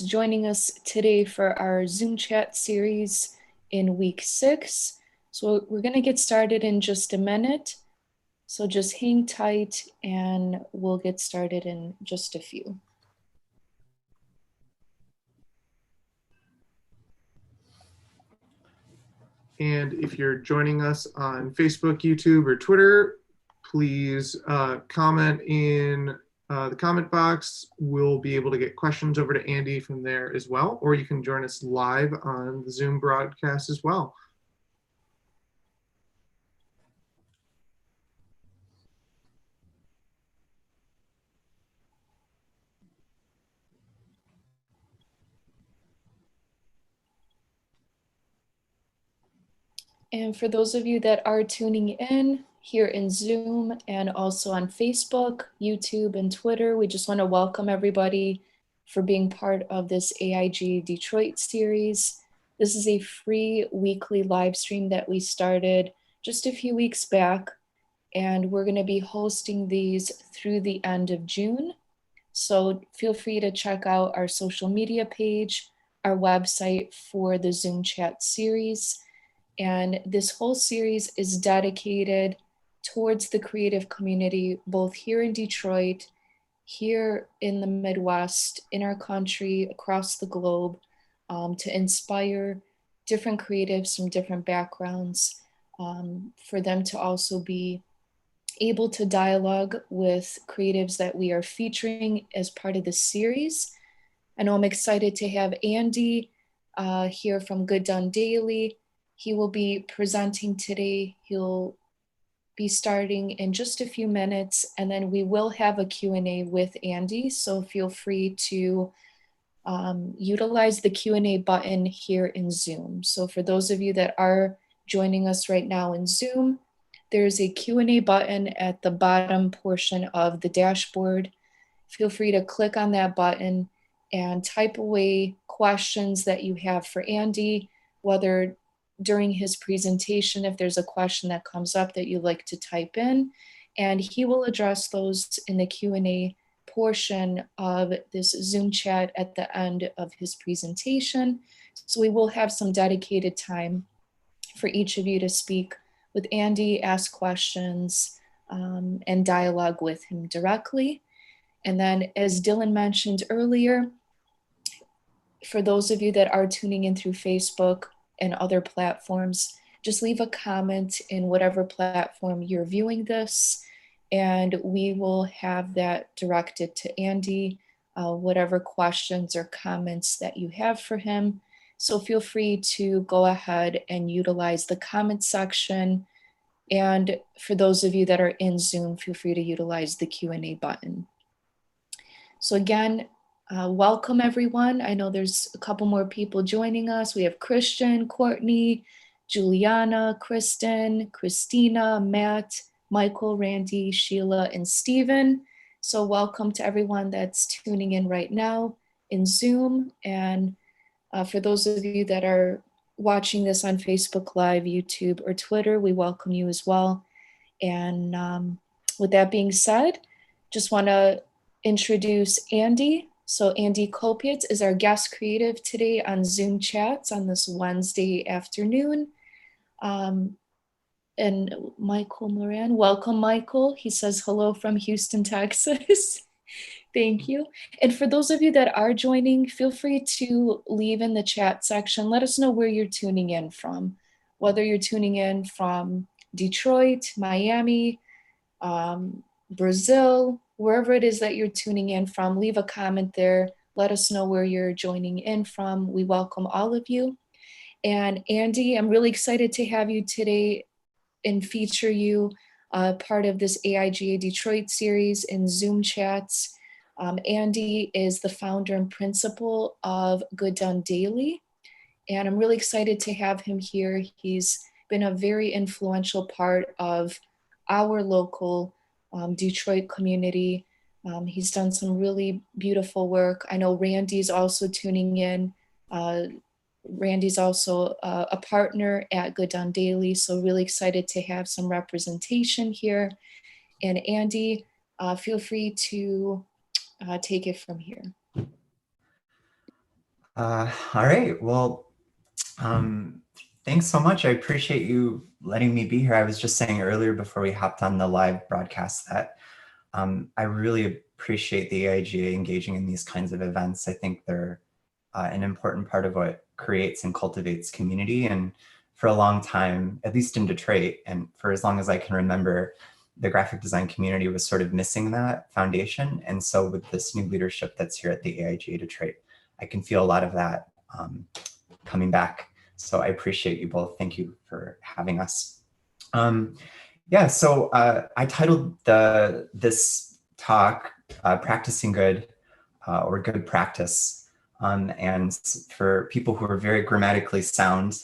joining us today for our Zoom chat series in week 6. So we're going to get started in just a minute. So just hang tight and we'll get started in just a few. And if you're joining us on Facebook, YouTube, or Twitter, please comment in the comment box. We'll be able to get questions over to Andy from there as well, or you can join us live on the Zoom broadcast as well. And for those of you that are tuning in here in Zoom and also on Facebook, YouTube, and Twitter, we just want to welcome everybody for being part of this AIG Detroit series. This is a free weekly live stream that we started just a few weeks back, and we're going to be hosting these through the end of June. So feel free to check out our social media page, our website for the Zoom chat series. And this whole series is dedicated towards the creative community, both here in Detroit, here in the Midwest, in our country, across the globe, to inspire different creatives from different backgrounds, for them to also be able to dialogue with creatives that we are featuring as part of the series. I know I'm excited to have Andy here from Good Done Daily. He will be presenting today. He'll be starting in just a few minutes, and then we will have a Q&A with Andy. So feel free to utilize the Q&A button here in Zoom. So for those of you that are joining us right now in Zoom, there's a Q&A button at the bottom portion of the dashboard. Feel free to click on that button and type away questions that you have for Andy, whether during his presentation, if there's a question that comes up that you'd like to type in, and he will address those in the Q&A portion of this Zoom chat at the end of his presentation. So we will have some dedicated time for each of you to speak with Andy, ask questions, and dialogue with him directly. And then, as Dylan mentioned earlier, for those of you that are tuning in through Facebook and other platforms, just leave a comment in whatever platform you're viewing this, and we will have that directed to Andy, whatever questions or comments that you have for him. So feel free to go ahead and utilize the comment section. And for those of you that are in Zoom, feel free to utilize the Q&A button. So again, welcome everyone. I know there's a couple more people joining us. We have Christian, Courtney, Juliana, Kristen, Christina, Matt, Michael, Randy, Sheila, and Stephen. So welcome to everyone that's tuning in right now in Zoom. And for those of you that are watching this on Facebook Live, YouTube, or Twitter, we welcome you as well. And with that being said, just want to introduce Andy. So Andy Kopietz is our guest creative today on Zoom chats on this Wednesday afternoon. And Michael Moran, welcome Michael. He says hello from Houston, Texas. Thank you. And for those of you that are joining, feel free to leave in the chat section. Let us know where you're tuning in from, whether you're tuning in from Detroit, Miami, Brazil, wherever it is that you're tuning in from. Leave a comment there. Let us know where you're joining in from. We welcome all of you. And Andy, I'm really excited to have you today and feature you part of this AIGA Detroit series in Zoom chats. Andy is the founder and principal of Good Done Daily, and I'm really excited to have him here. He's been a very influential part of our local Detroit community. He's done some really beautiful work. I know Randy's also tuning in. Randy's also a partner at Good Done Daily, so really excited to have some representation here. And Andy, feel free to take it from here. All right. Well, um, thanks so much. I appreciate you letting me be here. I was just saying earlier before we hopped on the live broadcast that I really appreciate the AIGA engaging in these kinds of events. I think they're an important part of what creates and cultivates community. And for a long time, at least in Detroit, and for as long as I can remember, the graphic design community was sort of missing that foundation. And so with this new leadership that's here at the AIGA Detroit, I can feel a lot of that coming back. So I appreciate you both. Thank you for having us. Yeah, so I titled this talk Practicing Good or Good Practice. And for people who are very grammatically sound,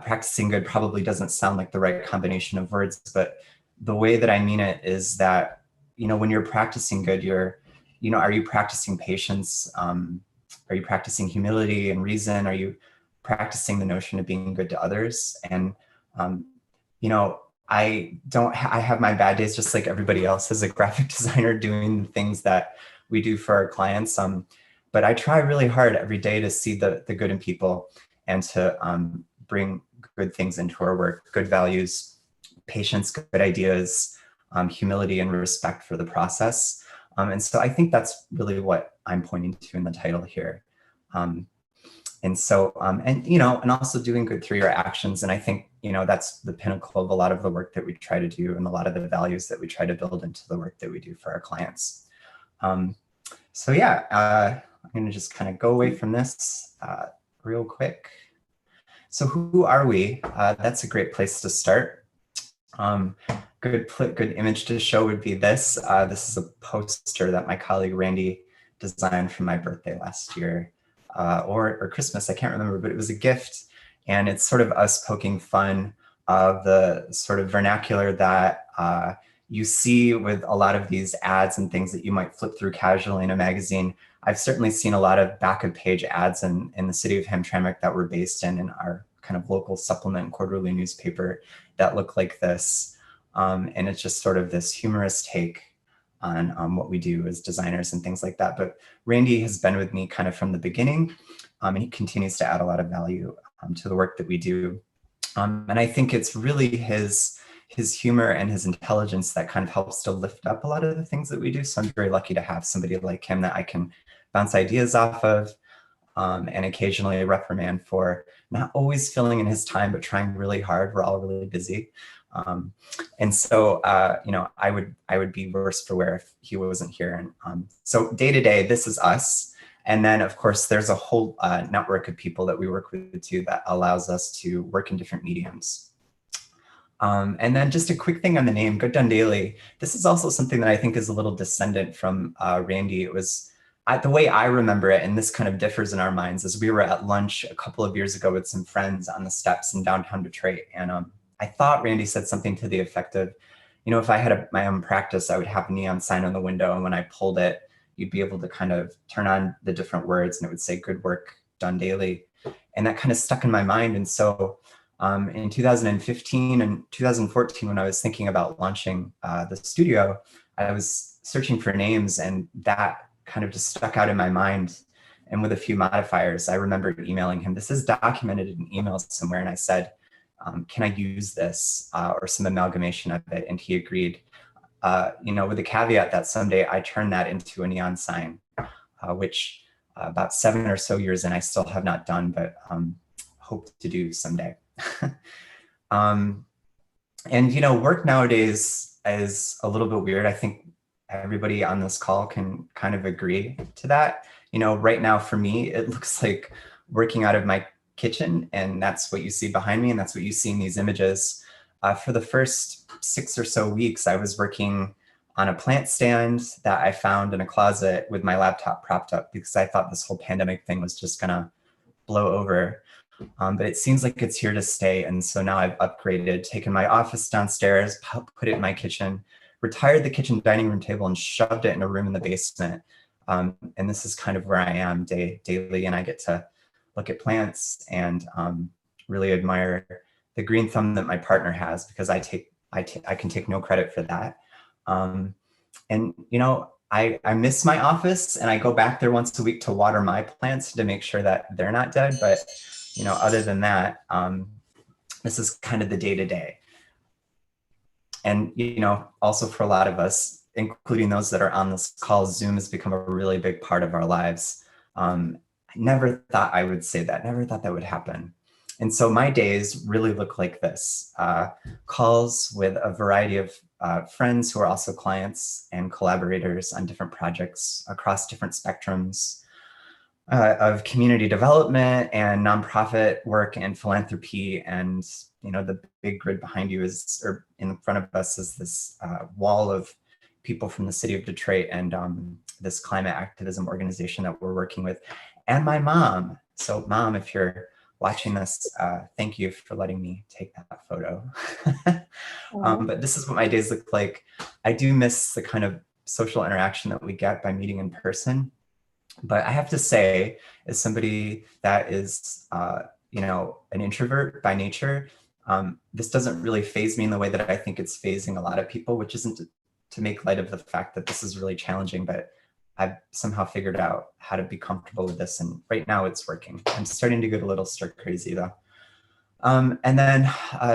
practicing good probably doesn't sound like the right combination of words, but the way that I mean it is that, when you're practicing good, are you practicing patience? Are you practicing humility and reason? Are you practicing the notion of being good to others? And, I have my bad days just like everybody else as a graphic designer doing the things that we do for our clients. But I try really hard every day to see the good in people and to bring good things into our work, good values, patience, good ideas, humility and respect for the process. And so I think that's really what I'm pointing to in the title here. And also doing good through your actions. And I think, that's the pinnacle of a lot of the work that we try to do and a lot of the values that we try to build into the work that we do for our clients. I'm going to just kind of go away from this real quick. So who are we? That's a great place to start. Good image to show would be this. This is a poster that my colleague Randy designed for my birthday last year. Or Christmas, I can't remember, but it was a gift. And it's sort of us poking fun of the sort of vernacular that you see with a lot of these ads and things that you might flip through casually in a magazine. I've certainly seen a lot of back of page ads in the city of Hamtramck that we're based in our kind of local supplement quarterly newspaper that look like this. And it's just sort of this humorous take on what we do as designers and things like that. But Randy has been with me kind of from the beginning, and he continues to add a lot of value to the work that we do. And I think it's really his humor and his intelligence that kind of helps to lift up a lot of the things that we do. So I'm very lucky to have somebody like him that I can bounce ideas off of and occasionally reprimand for not always filling in his time, but trying really hard. We're all really busy. And so, I would be worse for wear if he wasn't here. And so day to day, this is us. And then, of course, there's a whole network of people that we work with too that allows us to work in different mediums. And then just a quick thing on the name, Good Done Daily. This is also something that I think is a little descendant from Randy. It was the way I remember it, and this kind of differs in our minds, is we were at lunch a couple of years ago with some friends on the steps in downtown Detroit. And I thought Randy said something to the effect of, if I had my own practice, I would have a neon sign on the window. And when I pulled it, you'd be able to kind of turn on the different words and it would say good work done daily. And that kind of stuck in my mind. And so in 2015 and 2014, when I was thinking about launching the studio, I was searching for names and that kind of just stuck out in my mind. And with a few modifiers, I remember emailing him. This is documented in emails somewhere. And I said, can I use this or some amalgamation of it? And he agreed, with the caveat that someday I turn that into a neon sign, which about 7 or so years in, I still have not done, but hope to do someday. And, work nowadays is a little bit weird. I think everybody on this call can kind of agree to that. Right now for me, it looks like working out of my kitchen, and that's what you see behind me, and that's what you see in these images. For the first 6 or so weeks, I was working on a plant stand that I found in a closet with my laptop propped up because I thought this whole pandemic thing was just gonna blow over. But it seems like it's here to stay. And so now I've upgraded, taken my office downstairs, put it in my kitchen, retired the kitchen dining room table and shoved it in a room in the basement. And this is kind of where I am daily, and I get to look at plants and really admire the green thumb that my partner has, because I can take no credit for that. And I miss my office, and I go back there once a week to water my plants to make sure that they're not dead. But, other than that, this is kind of the day to day. And, also for a lot of us, including those that are on this call, Zoom has become a really big part of our lives. I never thought I would say that, never thought that would happen. And so my days really look like this, calls with a variety of friends who are also clients and collaborators on different projects across different spectrums of community development and nonprofit work and philanthropy. And, the big grid behind you is, or in front of us is this wall of people from the city of Detroit and this climate activism organization that we're working with, and my mom. So Mom, if you're watching this, thank you for letting me take that photo. But this is what my days look like. I do miss the kind of social interaction that we get by meeting in person. But I have to say, as somebody that is, an introvert by nature, this doesn't really faze me in the way that I think it's phasing a lot of people, which isn't to make light of the fact that this is really challenging, but I've somehow figured out how to be comfortable with this. And right now it's working. I'm starting to get a little stir crazy though. And then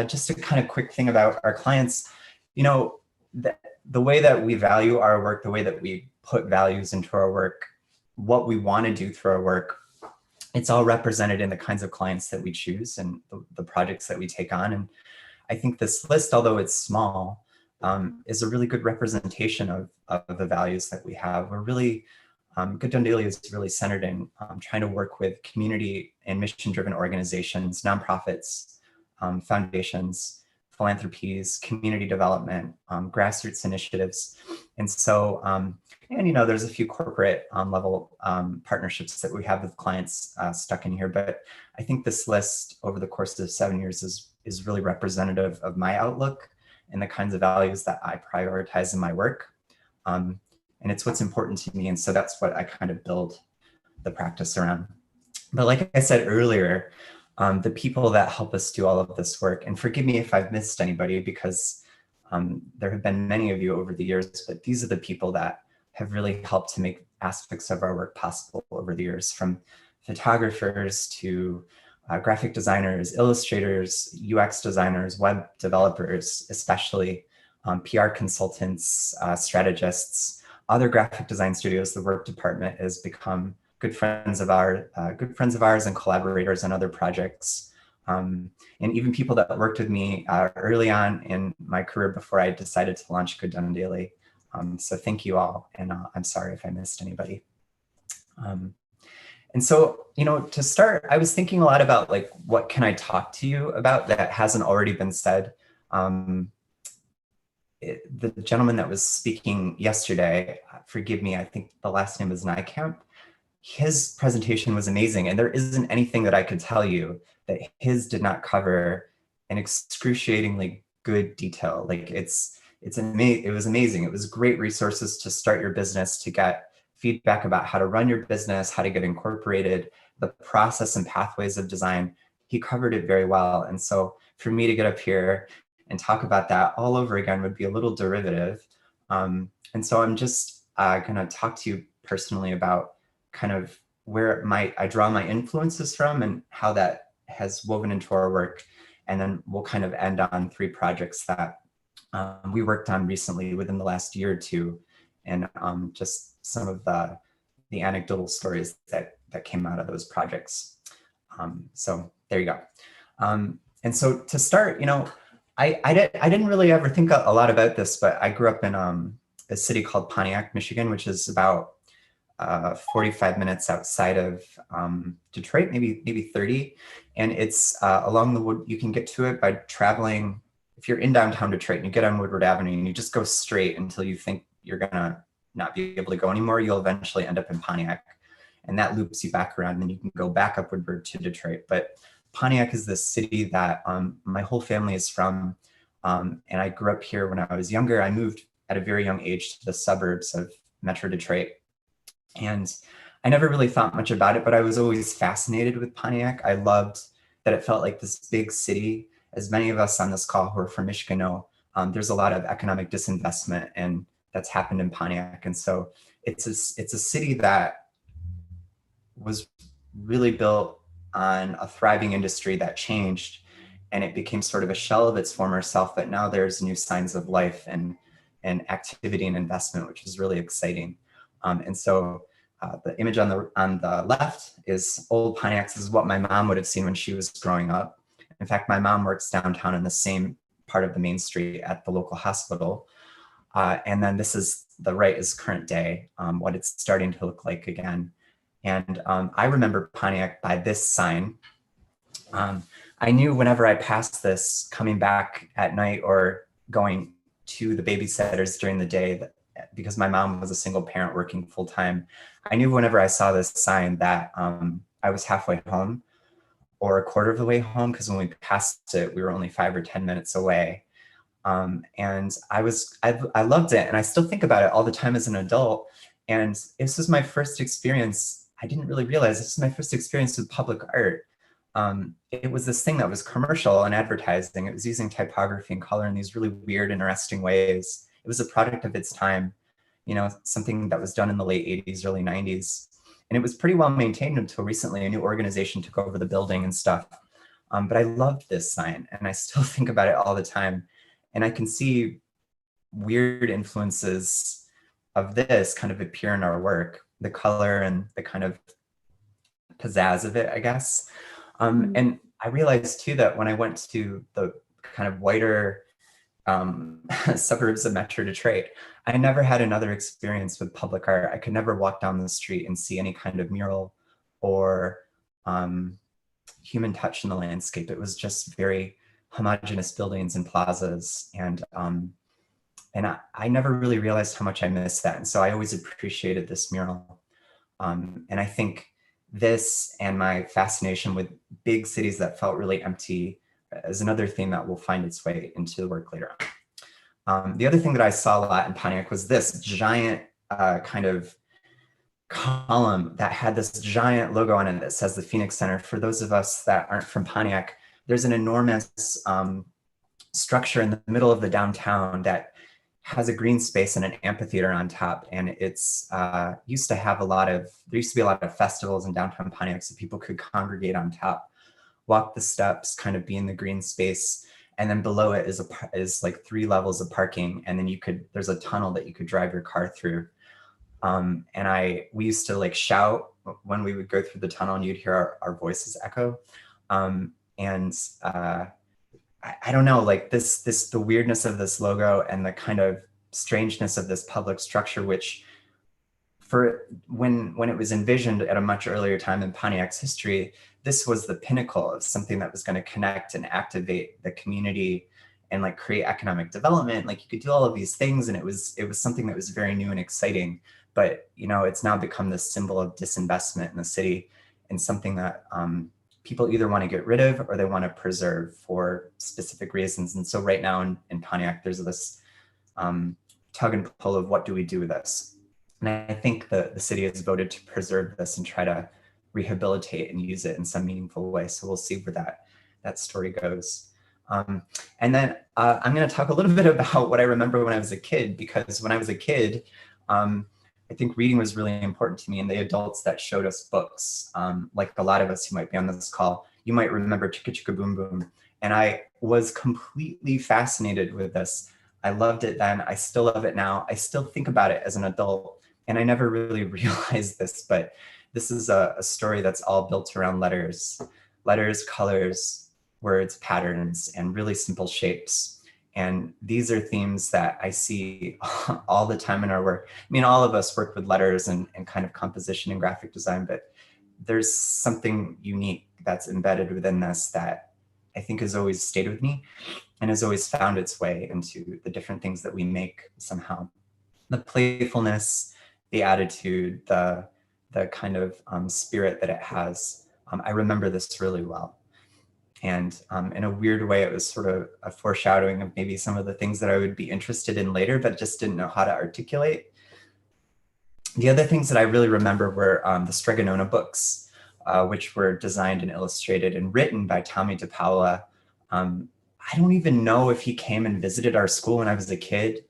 just a kind of quick thing about our clients, the way that we value our work, the way that we put values into our work, what we want to do through our work, it's all represented in the kinds of clients that we choose and the projects that we take on. And I think this list, although it's small, is a really good representation of the values that we have. We're really, Good Done Daily is really centered in trying to work with community and mission-driven organizations, nonprofits, foundations, philanthropies, community development, grassroots initiatives. And so, there's a few corporate level partnerships that we have with clients stuck in here, but I think this list over the course of 7 years is really representative of my outlook and the kinds of values that I prioritize in my work. And it's what's important to me. And so that's what I kind of build the practice around. But like I said earlier, the people that help us do all of this work, and forgive me if I've missed anybody because there have been many of you over the years, but these are the people that have really helped to make aspects of our work possible over the years, from photographers to graphic designers, illustrators, UX designers, web developers, especially PR consultants, strategists, other graphic design studios. The work department has become good friends of ours and collaborators on other projects. And even people that worked with me early on in my career before I decided to launch Good Done Daily. So thank you all, and I'm sorry if I missed anybody. And so, to start, I was thinking a lot about what can I talk to you about that hasn't already been said. The gentleman that was speaking yesterday, forgive me, I think the last name is Nykamp. His presentation was amazing, and there isn't anything that I could tell you that his did not cover in excruciatingly good detail. It was amazing. It was great resources to start your business, to get feedback about how to run your business, how to get incorporated, the process and pathways of design. He covered it very well. And so for me to get up here and talk about that all over again would be a little derivative. And so I'm just going to talk to you personally about kind of where I draw my influences from and how that has woven into our work. And then we'll kind of end on 3 projects that we worked on recently within the last year or two, and just some of the anecdotal stories that came out of those projects. So there you go. And so to start, I didn't really ever think a lot about this, but I grew up in a city called Pontiac, Michigan, which is about 45 minutes outside of Detroit, maybe 30. And it's along the wood. You can get to it by traveling. If you're in downtown Detroit and you get on Woodward Avenue and you just go straight until you think you're gonna not be able to go anymore, you'll eventually end up in Pontiac. And that loops you back around, and then you can go back up Woodward to Detroit. But Pontiac is this city that my whole family is from. And I grew up here when I was younger. I moved at a very young age to the suburbs of Metro Detroit. And I never really thought much about it, but I was always fascinated with Pontiac. I loved that it felt like this big city. As many of us on this call who are from Michigan know, there's a lot of economic disinvestment and that's happened in Pontiac. And so it's a city that was really built on a thriving industry that changed, and it became sort of a shell of its former self, but now there's new signs of life and activity and investment, which is really exciting. And so the image on the left is old Pontiac. This is what my mom would have seen when she was growing up. In fact, my mom works downtown in the same part of the main street at the local hospital. And then this is the right is current day, what it's starting to look like again. And I remember Pontiac by this sign. I knew whenever I passed this coming back at night or going to the babysitters during the day, that, because my mom was a single parent working full time, I knew whenever I saw this sign that I was halfway home or a quarter of the way home, because when we passed it, we were only 5 or 10 minutes away. And I loved it, and I still think about it all the time as an adult. And this was my first experience. I didn't really realize this was my first experience with public art. It was this thing that was commercial and advertising. It was using typography and color in these really weird, interesting ways. It was a product of its time, you know, something that was done in the late 80s, early 90s. And it was pretty well maintained until recently. A new organization took over the building and stuff. But I loved this sign, and I still think about it all the time. And I can see weird influences of this kind of appear in our work, the color and the kind of pizzazz of it, I guess. And I realized too that when I went to the kind of whiter suburbs of Metro Detroit, I never had another experience with public art. I could never walk down the street and see any kind of mural or human touch in the landscape. It was just very homogeneous buildings and plazas, and I never really realized how much I missed that. And so I always appreciated this mural. And I think this and my fascination with big cities that felt really empty is another theme that will find its way into the work later on. The other thing that I saw a lot in Pontiac was this giant kind of column that had this giant logo on it that says the Phoenix Center. For those of us that aren't from Pontiac, there's an enormous structure in the middle of the downtown that has a green space and an amphitheater on top. And it's there used to be a lot of festivals in downtown Pontiac, so people could congregate on top, walk the steps, kind of be in the green space. And then below it is like 3 levels of parking. And then there's a tunnel that you could drive your car through. And we used to like shout when we would go through the tunnel, and you'd hear our voices echo. I don't know, like the weirdness of this logo and the kind of strangeness of this public structure, which for when it was envisioned at a much earlier time in Pontiac's history, this was the pinnacle of something that was going to connect and activate the community and like create economic development. Like you could do all of these things, and it was something that was very new and exciting. But you know, it's now become this symbol of disinvestment in the city, and something that people either want to get rid of or they want to preserve for specific reasons. And so right now in Pontiac, there's this tug and pull of what do we do with this? And I think the city has voted to preserve this and try to rehabilitate and use it in some meaningful way. So we'll see where that story goes. And then I'm going to talk a little bit about what I remember when I was a kid, because when I was a kid, I think reading was really important to me, and the adults that showed us books, like a lot of us who might be on this call, you might remember Chicka Chicka Boom Boom. And I was completely fascinated with this. I loved it then. I still love it now. I still think about it as an adult, and I never really realized this, but this is a story that's all built around letters, colors, words, patterns, and really simple shapes. And these are themes that I see all the time in our work. I mean, all of us work with letters and kind of composition and graphic design, but there's something unique that's embedded within this that I think has always stayed with me and has always found its way into the different things that we make somehow. The playfulness, the attitude, the kind of spirit that it has. I remember this really well. And in a weird way, it was sort of a foreshadowing of maybe some of the things that I would be interested in later, but just didn't know how to articulate. The other things that I really remember were the Stregonona books, which were designed and illustrated and written by Tommy DePaola. I don't even know if he came and visited our school when I was a kid.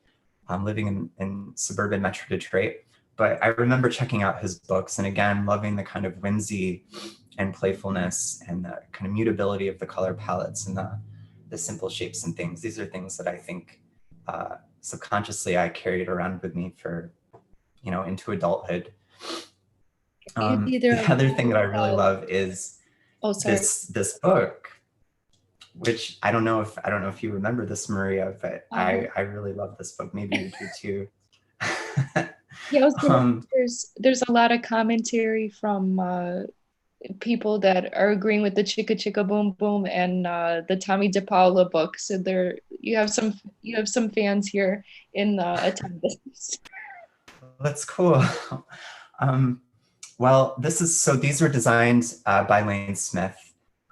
living in suburban Metro Detroit. But I remember checking out his books and again, loving the kind of whimsy and playfulness and the kind of mutability of the color palettes and the simple shapes and things. These are things that I think subconsciously I carried around with me for, into adulthood. The other thing that I really love is this book, which I don't know if you remember this, Maria, but I really love this book. Maybe you do too. Yeah, there's a lot of commentary from people that are agreeing with the Chicka Chicka Boom Boom and the Tommy DePaula book. So you have some fans here in attendance. That's cool. Well, these were designed by Lane Smith.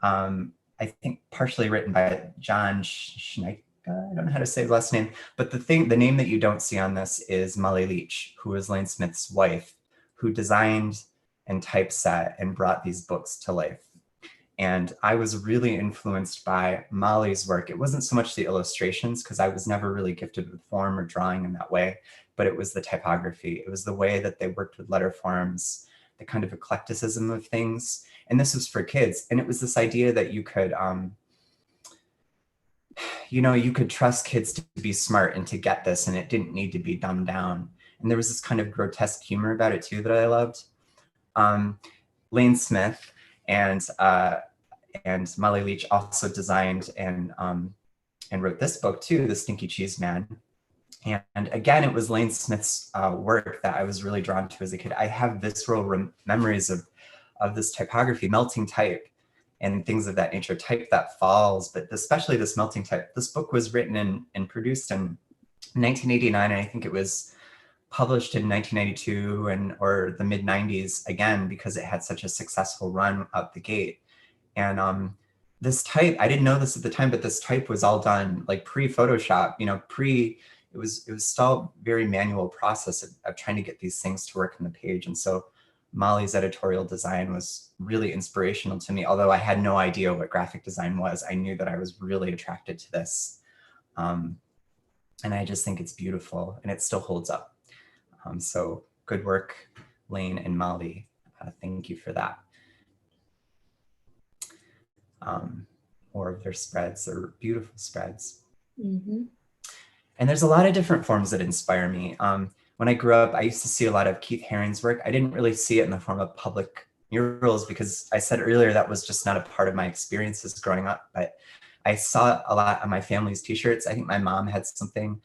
I think partially written by John Schneika. I don't know how to say his last name, but the name that you don't see on this is Molly Leach, who was Lane Smith's wife, who designed and typeset and brought these books to life. And I was really influenced by Molly's work. It wasn't so much the illustrations, because I was never really gifted with form or drawing in that way, but it was the typography. It was the way that they worked with letter forms, the kind of eclecticism of things. And this was for kids. And it was this idea that you could, you could trust kids to be smart and to get this, and it didn't need to be dumbed down. And there was this kind of grotesque humor about it too that I loved. Lane Smith and Molly Leach also designed and wrote this book too, The Stinky Cheese Man. And again, it was Lane Smith's work that I was really drawn to as a kid. I have visceral memories of this typography, melting type, and things of that nature, type that falls, but especially this melting type. This book was written and produced in 1989, and I think it was published in 1992 or the mid 90s, again, because it had such a successful run out the gate. And this type, I didn't know this at the time, but this type was all done like pre-Photoshop, it was still a very manual process of trying to get these things to work on the page. And so Molly's editorial design was really inspirational to me. Although I had no idea what graphic design was, I knew that I was really attracted to this. And I just think it's beautiful, and it still holds up. So good work, Lane and Molly. Thank you for that. More of their spreads, they're beautiful spreads. Mm-hmm. And there's a lot of different forms that inspire me. When I grew up, I used to see a lot of Keith Haring's work. I didn't really see it in the form of public murals because I said earlier that was just not a part of my experiences growing up, but I saw a lot on my family's t-shirts. I think my mom had something,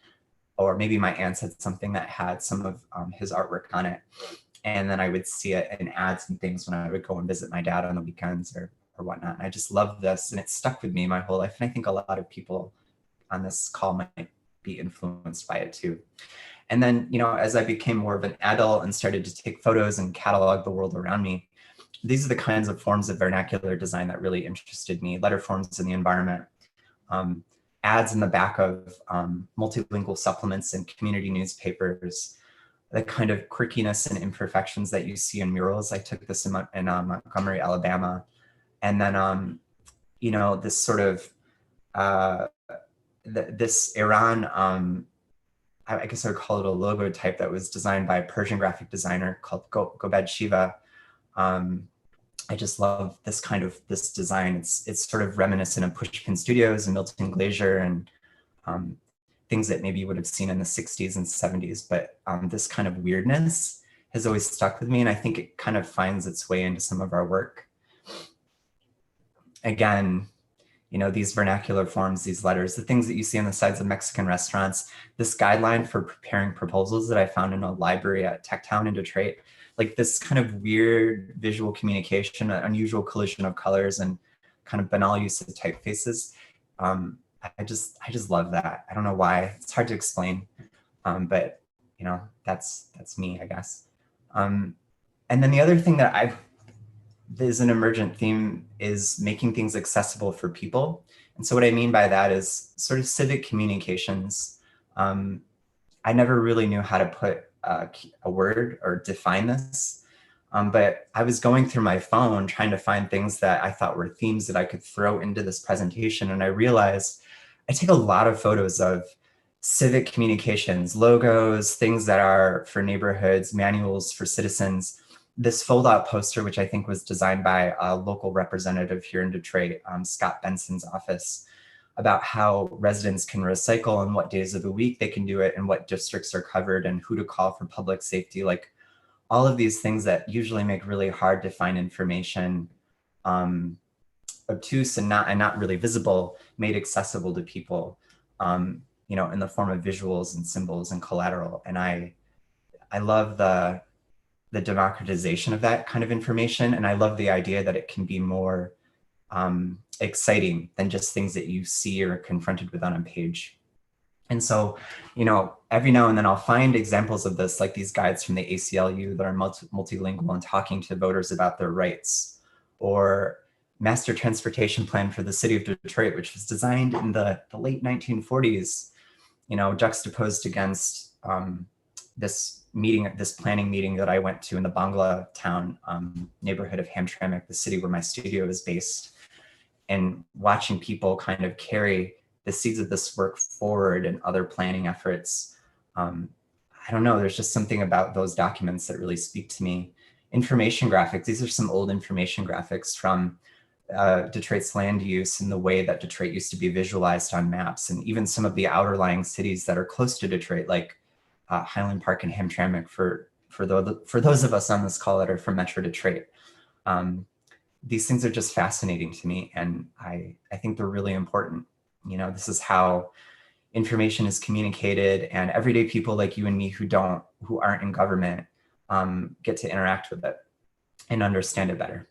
or maybe my aunts had something that had some of his artwork on it. And then I would see it in ads and things when I would go and visit my dad on the weekends or whatnot. And I just loved this, and it stuck with me my whole life. And I think a lot of people on this call might be influenced by it too. And then, as I became more of an adult and started to take photos and catalog the world around me, these are the kinds of forms of vernacular design that really interested me. Letter forms in the environment, ads in the back of multilingual supplements and community newspapers, the kind of quirkiness and imperfections that you see in murals. I took this in Montgomery, Alabama. And then, this sort of, this Iran, I guess I would call it a logo type that was designed by a Persian graphic designer called Gobed Shiva. I just love this design. It's sort of reminiscent of Pushpin Studios and Milton Glaser and things that maybe you would have seen in the 60s and 70s. But this kind of weirdness has always stuck with me. And I think it kind of finds its way into some of our work. Again, these vernacular forms, these letters, the things that you see on the sides of Mexican restaurants, this guideline for preparing proposals that I found in a library at Techtown in Detroit, like this kind of weird visual communication, an unusual collision of colors and kind of banal use of typefaces. I just love that. I don't know why. It's hard to explain, but that's me, I guess. And then the other thing that is an emergent theme is making things accessible for people. And so what I mean by that is sort of civic communications. I never really knew how to put a word or define this, but I was going through my phone trying to find things that I thought were themes that I could throw into this presentation. And I realized I take a lot of photos of civic communications, logos, things that are for neighborhoods, manuals for citizens. This fold-out poster, which I think was designed by a local representative here in Detroit, Scott Benson's office, about how residents can recycle and what days of the week they can do it and what districts are covered and who to call for public safety, like all of these things that usually make really hard to find information obtuse and not really visible, made accessible to people, you know, in the form of visuals and symbols and collateral. And I love the democratization of that kind of information. And I love the idea that it can be more exciting than just things that you see or are confronted with on a page. And so, you know, every now and then I'll find examples of this, like these guides from the ACLU that are multilingual and talking to voters about their rights, or Master Transportation Plan for the City of Detroit, which was designed in the late 1940s, you know, juxtaposed against this planning meeting that I went to in the Bangla town neighborhood of Hamtramck, the city where my studio is based, and watching people kind of carry the seeds of this work forward and other planning efforts. I don't know, there's just something about those documents that really speak to me. Information graphics, these are some old information graphics from Detroit's land use and the way that Detroit used to be visualized on maps, and even some of the outerlying cities that are close to Detroit, like Highland Park and Hamtramck, for those of us on this call that are from Metro Detroit. These things are just fascinating to me, and I think they're really important. You know, this is how information is communicated, and everyday people like you and me who aren't in government get to interact with it and understand it better.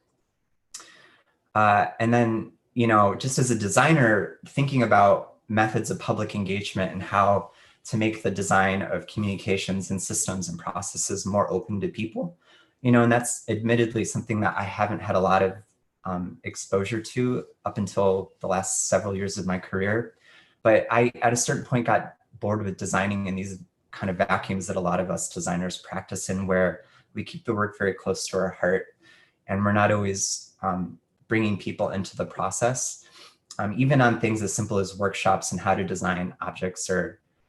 And then, you know, just as a designer, thinking about methods of public engagement and how to make the design of communications and systems and processes more open to people, you know, and that's admittedly something that I haven't had a lot of exposure to up until the last several years of my career. But I, at a certain point, got bored with designing in these kind of vacuums that a lot of us designers practice in, where we keep the work very close to our heart, and we're not always bringing people into the process, even on things as simple as workshops and how to design objects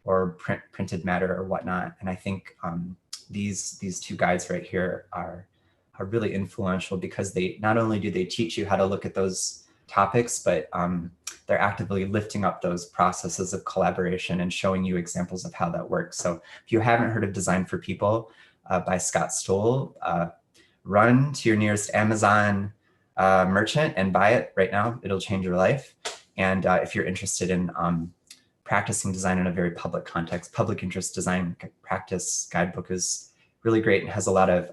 or printed matter or whatnot. And I think these two guides right here are really influential, because they not only do they teach you how to look at those topics, but they're actively lifting up those processes of collaboration and showing you examples of how that works. So if you haven't heard of Design for People by Scott Stoll, run to your nearest Amazon merchant and buy it right now. It'll change your life. And if you're interested in practicing design in a very public context, Public Interest Design Practice Guidebook is really great and has a lot of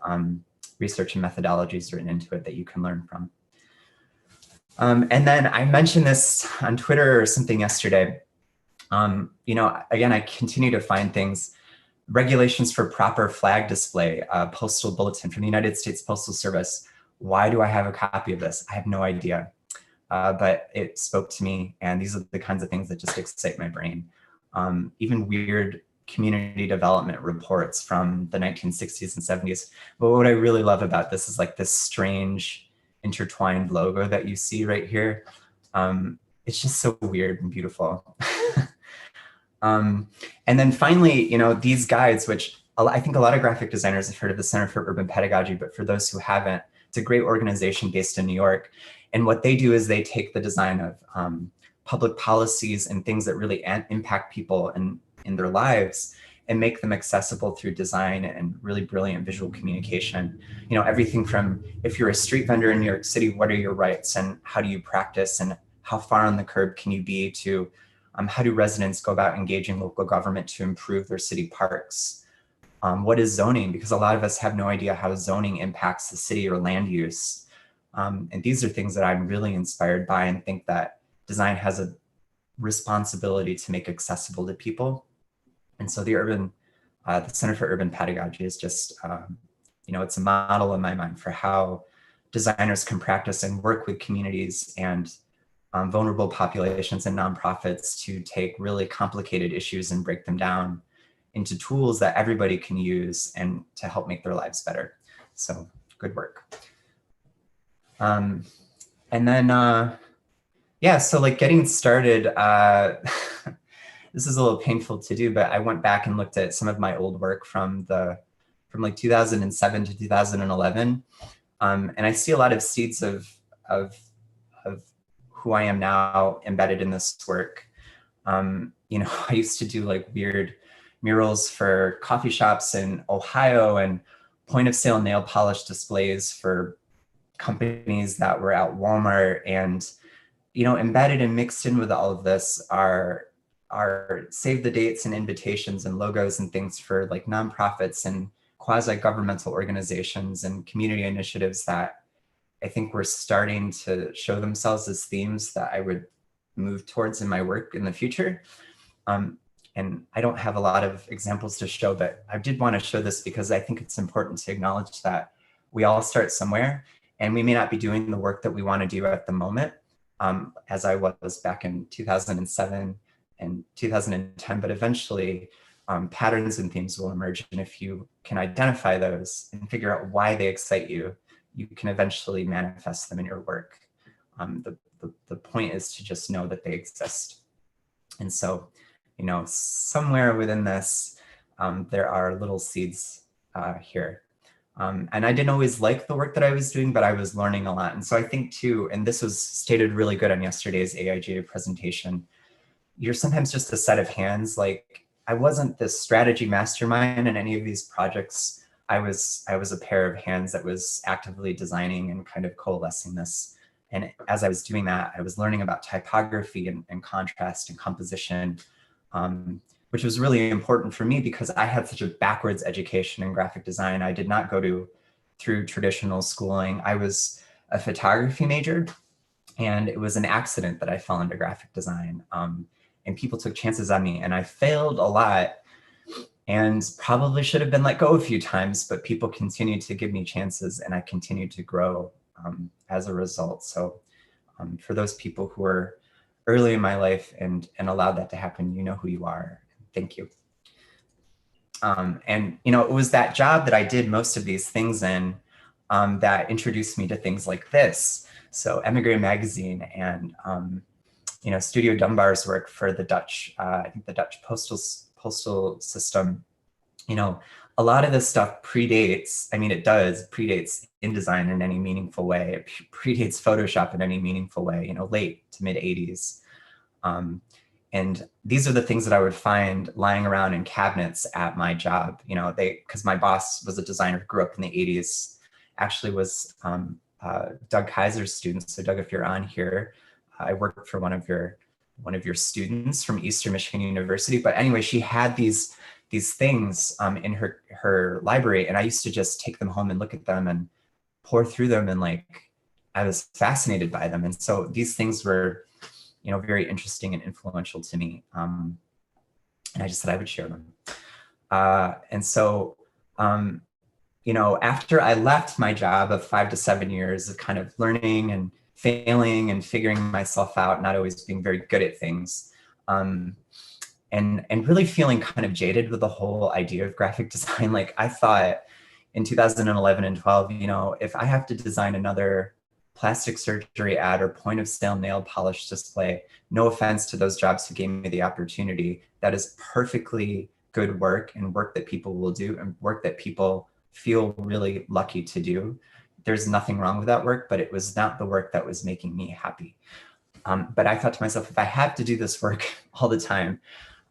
research and methodologies written into it that you can learn from. And then I mentioned this on Twitter or something yesterday. You know, again, I continue to find things, regulations for proper flag display, postal bulletin from the United States Postal Service. Why do I have a copy of this? I have no idea, but it spoke to me, and these are the kinds of things that just excite my brain. Even weird community development reports from the 1960s and 70s. But what I really love about this is like this strange intertwined logo that you see right here. It's just so weird and beautiful. And then finally, you know, these guides, which I think a lot of graphic designers have heard of the Center for Urban Pedagogy, but for those who haven't, it's a great organization based in New York. And what they do is they take the design of public policies and things that really impact people in their lives and make them accessible through design and really brilliant visual communication. You know, everything from, if you're a street vendor in New York City, what are your rights and how do you practice and how far on the curb can you be, to how do residents go about engaging local government to improve their city parks? What is zoning? Because a lot of us have no idea how zoning impacts the city or land use. And these are things that I'm really inspired by and think that design has a responsibility to make accessible to people. And so the Center for Urban Pedagogy is just, you know, it's a model in my mind for how designers can practice and work with communities and vulnerable populations and nonprofits to take really complicated issues and break them down into tools that everybody can use and to help make their lives better. So good work. And then, yeah, so like getting started, this is a little painful to do, but I went back and looked at some of my old work from like 2007 to 2011. And I see a lot of seeds of who I am now embedded in this work. You know, I used to do like weird murals for coffee shops in Ohio and point of sale nail polish displays for companies that were at Walmart. And, you know, embedded and mixed in with all of this are save the dates and invitations and logos and things for like nonprofits and quasi-governmental organizations and community initiatives that I think were starting to show themselves as themes that I would move towards in my work in the future. And I don't have a lot of examples to show, but I did want to show this because I think it's important to acknowledge that we all start somewhere, and we may not be doing the work that we want to do at the moment, as I was back in 2007 and 2010, but eventually patterns and themes will emerge. And if you can identify those and figure out why they excite you, you can eventually manifest them in your work. The point is to just know that they exist. And so, you know, somewhere within this, there are little seeds here. And I didn't always like the work that I was doing, but I was learning a lot. And so I think too, and this was stated really good on yesterday's AIGA presentation, you're sometimes just a set of hands. Like, I wasn't this strategy mastermind in any of these projects. I was a pair of hands that was actively designing and kind of coalescing this. And as I was doing that, I was learning about typography and contrast and composition, which was really important for me because I had such a backwards education in graphic design. I did not go through traditional schooling. I was a photography major, and it was an accident that I fell into graphic design. And people took chances on me, and I failed a lot and probably should have been let go a few times, but people continued to give me chances, and I continued to grow as a result. So for those people who are early in my life and allowed that to happen, you know who you are. Thank you. And, you know, it was that job that I did most of these things in that introduced me to things like this. So Emigre magazine and, you know, Studio Dunbar's work for the Dutch, I think the Dutch postal system. You know, a lot of this stuff predates, I mean, it predates InDesign in any meaningful way. It predates Photoshop in any meaningful way, you know, late to mid 80s. And these are the things that I would find lying around in cabinets at my job, you know, because my boss was a designer who grew up in the 80s, actually was Doug Kaiser's student. So Doug, if you're on here, I worked for one of your students from Eastern Michigan University. But anyway, she had these things in her library, and I used to just take them home and look at them and pour through them, and like I was fascinated by them. And so these things were, you know, very interesting and influential to me. And I just said I would share them. And so, you know, after I left my job of 5 to 7 years of kind of learning and failing and figuring myself out, not always being very good at things, and really feeling kind of jaded with the whole idea of graphic design. Like, I thought in 2011 and 12, you know, if I have to design another plastic surgery ad or point of sale nail polish display, no offense to those jobs who gave me the opportunity, that is perfectly good work and work that people will do and work that people feel really lucky to do. There's nothing wrong with that work, but it was not the work that was making me happy. But I thought to myself, if I have to do this work all the time,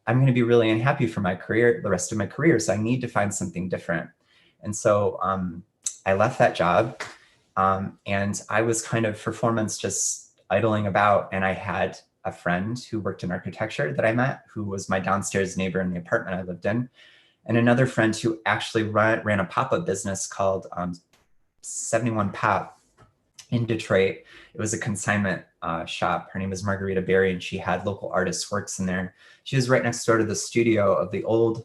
I'm going to be really unhappy for my career, the rest of my career. So I need to find something different. And so I left that job, and I was kind of for 4 months just idling about. And I had a friend who worked in architecture that I met, who was my downstairs neighbor in the apartment I lived in, and another friend who actually ran a pop-up business called 71 Pop in Detroit. It was a consignment shop. Her name is Margarita Berry, and she had local artists' works in there. She was right next door to the studio of the old,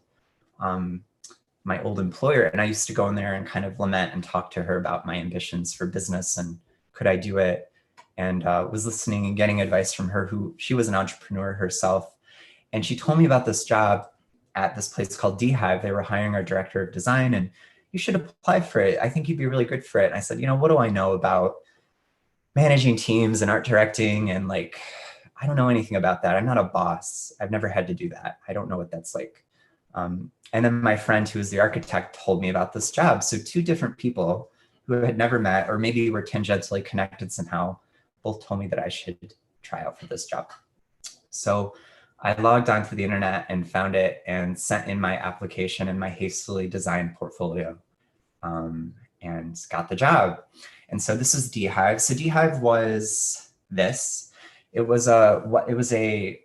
my old employer. And I used to go in there and kind of lament and talk to her about my ambitions for business and could I do it? And was listening and getting advice from her, who she was an entrepreneur herself. And she told me about this job at this place called D-Hive. They were hiring our director of design, and you should apply for it. I think you'd be really good for it. And I said, you know, what do I know about managing teams and art directing? And like, I don't know anything about that. I'm not a boss. I've never had to do that. I don't know what that's like. And then my friend who was the architect told me about this job. So two different people who had never met, or maybe were tangentially connected somehow, both told me that I should try out for this job. So I logged onto the internet and found it and sent in my application and my hastily designed portfolio, and got the job. And so this is DHive. So DHive was this. It was a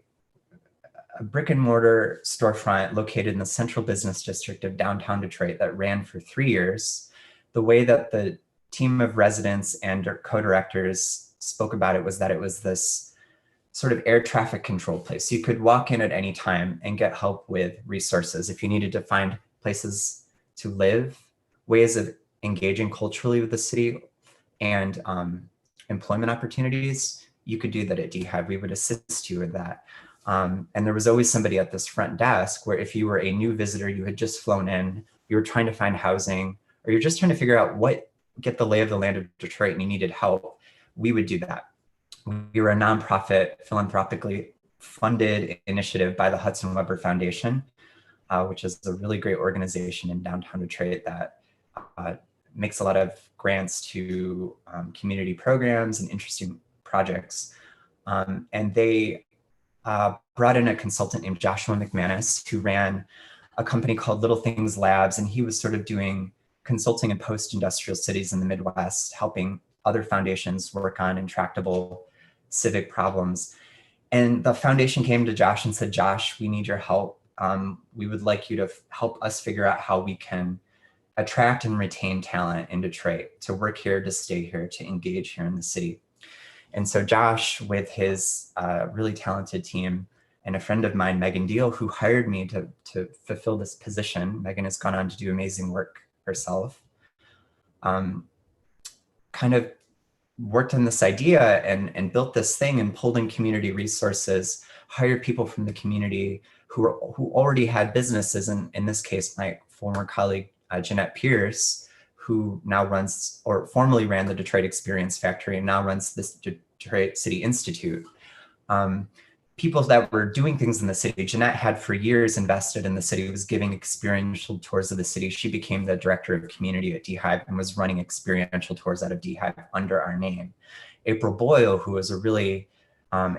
brick and mortar storefront located in the central business district of downtown Detroit that ran for 3 years. The way that the team of residents and co-directors spoke about it was that it was this sort of air traffic control place. You could walk in at any time and get help with resources. If you needed to find places to live, ways of engaging culturally with the city, and employment opportunities, you could do that at DHive. We would assist you with that. And there was always somebody at this front desk where if you were a new visitor, you had just flown in, you were trying to find housing, or you're just trying to figure out get the lay of the land of Detroit and you needed help, we would do that. We were a nonprofit, philanthropically funded initiative by the Hudson Weber Foundation, which is a really great organization in downtown Detroit that makes a lot of grants to community programs and interesting projects. And they brought in a consultant named Joshua McManus, who ran a company called Little Things Labs. And he was sort of doing consulting in post-industrial cities in the Midwest, helping other foundations work on intractable civic problems. And the foundation came to Josh and said, Josh, we need your help. We would like you to help us figure out how we can attract and retain talent in Detroit to work here, to stay here, to engage here in the city. And so Josh, with his really talented team, and a friend of mine, Megan Deal, who hired me to fulfill this position, Megan has gone on to do amazing work herself, kind of worked on this idea and built this thing and pulled in community resources, hired people from the community who already had businesses. And in this case, my former colleague, Jeanette Pierce, who now runs, or formerly ran, the Detroit Experience Factory and now runs this Detroit City Institute. People that were doing things in the city. Jeanette had for years invested in the city, was giving experiential tours of the city. She became the director of community at DHive and was running experiential tours out of DHive under our name. April Boyle, who was a really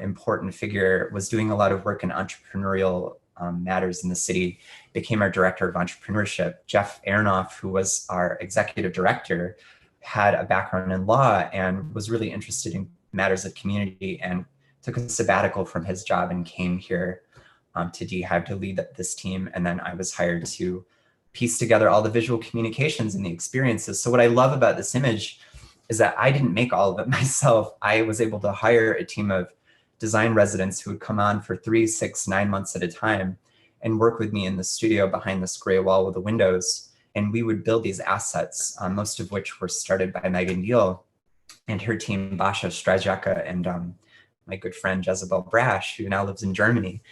important figure, was doing a lot of work in entrepreneurial matters in the city, became our director of entrepreneurship. Jeff Aronoff, who was our executive director, had a background in law and was really interested in matters of community and took a sabbatical from his job and came here to DHive to lead this team. And then I was hired to piece together all the visual communications and the experiences. So what I love about this image is that I didn't make all of it myself. I was able to hire a team of design residents who would come on for 3, 6, 9 months at a time and work with me in the studio behind this gray wall with the windows. And we would build these assets, most of which were started by Megan Deal and her team, Basha Strajaka, and my good friend Jezebel Brash, who now lives in Germany.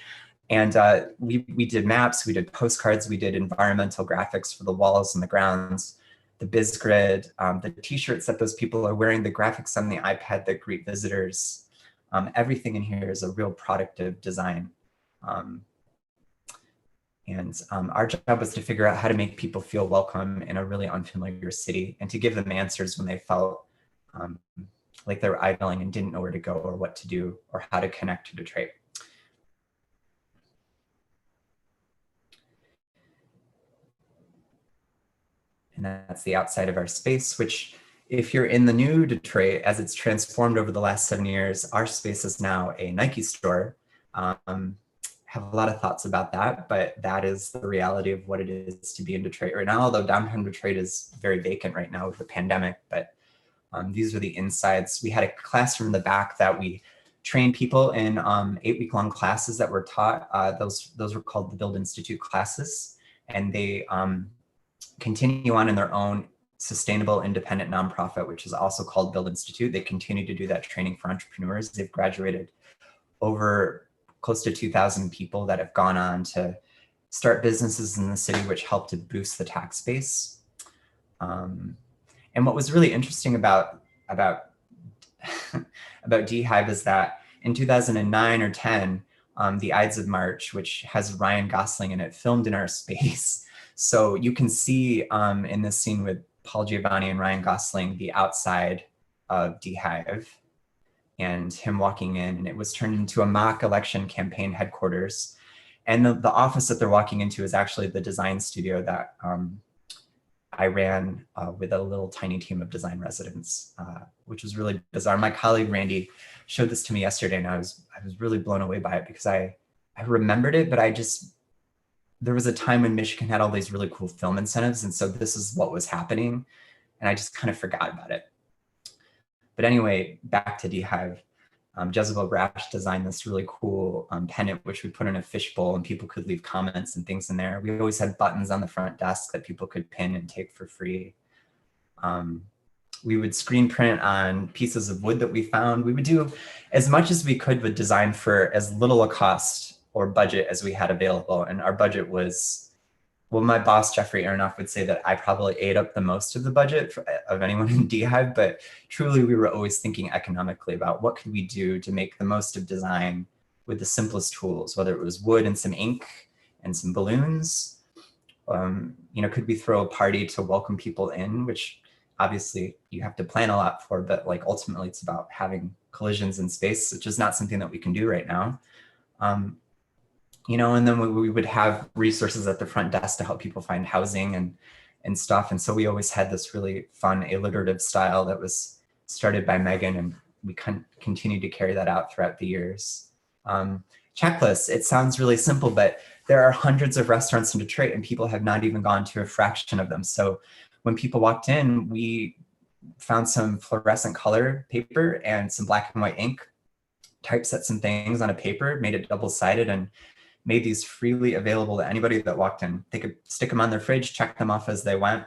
And we did maps, we did postcards, we did environmental graphics for the walls and the grounds, the biz grid, the t-shirts that those people are wearing, the graphics on the iPad that greet visitors. Everything in here is a real product of design. Our job was to figure out how to make people feel welcome in a really unfamiliar city and to give them answers when they felt like they were idling and didn't know where to go or what to do or how to connect to Detroit. And that's the outside of our space, which if you're in the new Detroit, as it's transformed over the last 7 years, our space is now a Nike store. Have a lot of thoughts about that, but that is the reality of what it is to be in Detroit right now, although downtown Detroit is very vacant right now with the pandemic, but these are the insides. We had a classroom in the back that we trained people in 8-week-long classes that were taught. Those were called the Build Institute classes, and they continue on in their own sustainable independent nonprofit, which is also called Build Institute. They continue to do that training for entrepreneurs. They've graduated over close to 2,000 people that have gone on to start businesses in the city, which helped to boost the tax base. And what was really interesting about DHive is that in 2009 or 10, the Ides of March, which has Ryan Gosling in it, filmed in our space. So you can see in this scene with Paul Giovanni and Ryan Gosling, the outside of Beehive and him walking in, and it was turned into a mock election campaign headquarters. And the office that they're walking into is actually the design studio that I ran with a little tiny team of design residents, which was really bizarre. My colleague Randy showed this to me yesterday, and I was really blown away by it because I remembered it, but there was a time when Michigan had all these really cool film incentives, and so this is what was happening, and I just kind of forgot about it. But anyway, back to Beehive. Jezebel Brash designed this really cool pennant, which we put in a fishbowl, and people could leave comments and things in there. We always had buttons on the front desk that people could pin and take for free. We would screen print on pieces of wood that we found. We would do as much as we could with design for as little a cost or budget as we had available. And our budget was, well, my boss, Jeffrey Aronoff, would say that I probably ate up the most of the budget of anyone in Beehive, but truly we were always thinking economically about what could we do to make the most of design with the simplest tools, whether it was wood and some ink and some balloons. Could we throw a party to welcome people in, which obviously you have to plan a lot for, but like ultimately it's about having collisions in space, which is not something that we can do right now. And then we would have resources at the front desk to help people find housing and stuff. And so we always had this really fun alliterative style that was started by Megan, and we continued to carry that out throughout the years. Checklists, it sounds really simple, but there are hundreds of restaurants in Detroit and people have not even gone to a fraction of them. So when people walked in, we found some fluorescent color paper and some black and white ink, typeset some things on a paper, made it double-sided, and made these freely available to anybody that walked in. They could stick them on their fridge, check them off as they went.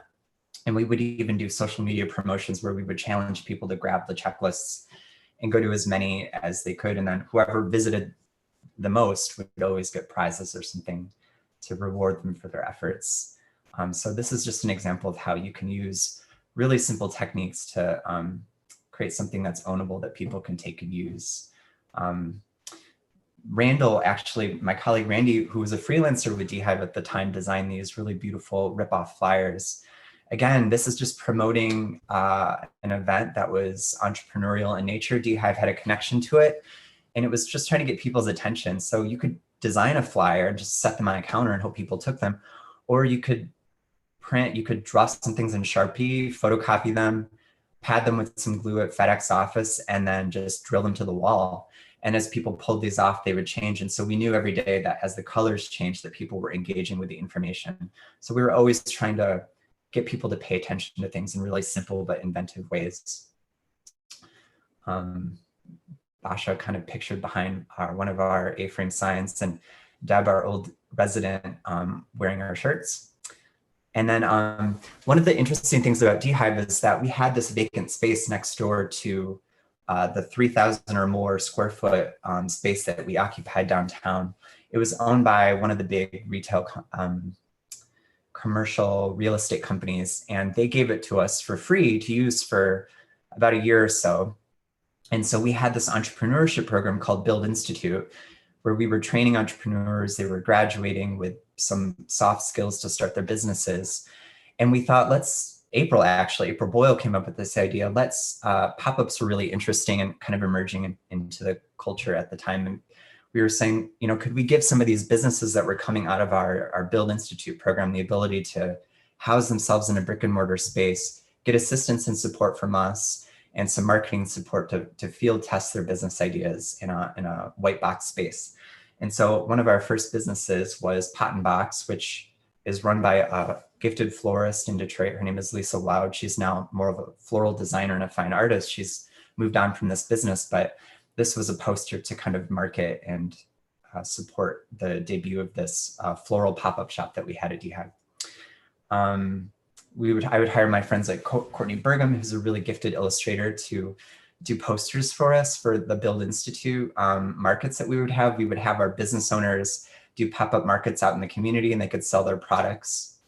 And we would even do social media promotions where we would challenge people to grab the checklists and go to as many as they could. And then whoever visited the most would always get prizes or something to reward them for their efforts. So this is just an example of how you can use really simple techniques to create something that's ownable that people can take and use. Randall, actually, my colleague Randy, who was a freelancer with Beehive at the time, designed these really beautiful rip-off flyers. Again, this is just promoting an event that was entrepreneurial in nature. Beehive had a connection to it, and it was just trying to get people's attention. So you could design a flyer and just set them on a counter and hope people took them, or you could draw some things in Sharpie, photocopy them, pad them with some glue at FedEx office, and then just drill them to the wall. And as people pulled these off, they would change. And so we knew every day that as the colors changed, that people were engaging with the information. So we were always trying to get people to pay attention to things in really simple but inventive ways. Basha kind of pictured behind one of our A-frame signs, and Deb, our old resident, wearing our shirts. And then one of the interesting things about Beehive is that we had this vacant space next door to the 3,000 or more square foot space that we occupied downtown. It was owned by one of the big retail commercial real estate companies, and they gave it to us for free to use for about a year or so. And so we had this entrepreneurship program called Build Institute, where we were training entrepreneurs. They were graduating with some soft skills to start their businesses. And we thought, April Boyle came up with this idea. Pop-ups were really interesting and kind of emerging into the culture at the time. And we were saying, could we give some of these businesses that were coming out of our Build Institute program the ability to house themselves in a brick and mortar space, get assistance and support from us, and some marketing support to field test their business ideas in a white box space. And so one of our first businesses was Pot and Box, which is run by a gifted florist in Detroit. Her name is Lisa Loud. She's now more of a floral designer and a fine artist. She's moved on from this business, but this was a poster to kind of market and support the debut of this floral pop-up shop that we had at Beehive. I would hire my friends like Courtney Burgum, who's a really gifted illustrator, to do posters for us for the Build Institute markets that we would have. We would have our business owners do pop-up markets out in the community, and they could sell their products.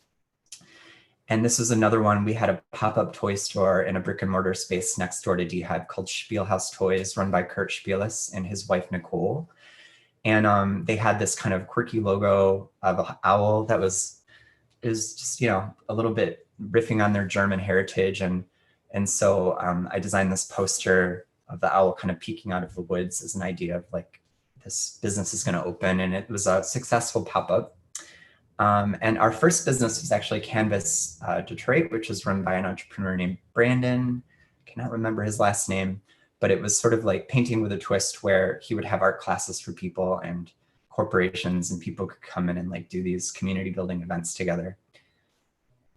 And this was another one. We had a pop-up toy store in a brick and mortar space next door to Beehive called Spielhaus Toys, run by Kurt Spielis and his wife, Nicole. And they had this kind of quirky logo of an owl that is just, you know, a little bit riffing on their German heritage. And so I designed this poster of the owl kind of peeking out of the woods as an idea of like, this business is going to open, and it was a successful pop-up. And our first business was actually Canvas Detroit, which was run by an entrepreneur named Brandon. I cannot remember his last name, but it was sort of like painting with a twist, where he would have art classes for people and corporations, and people could come in and like do these community building events together.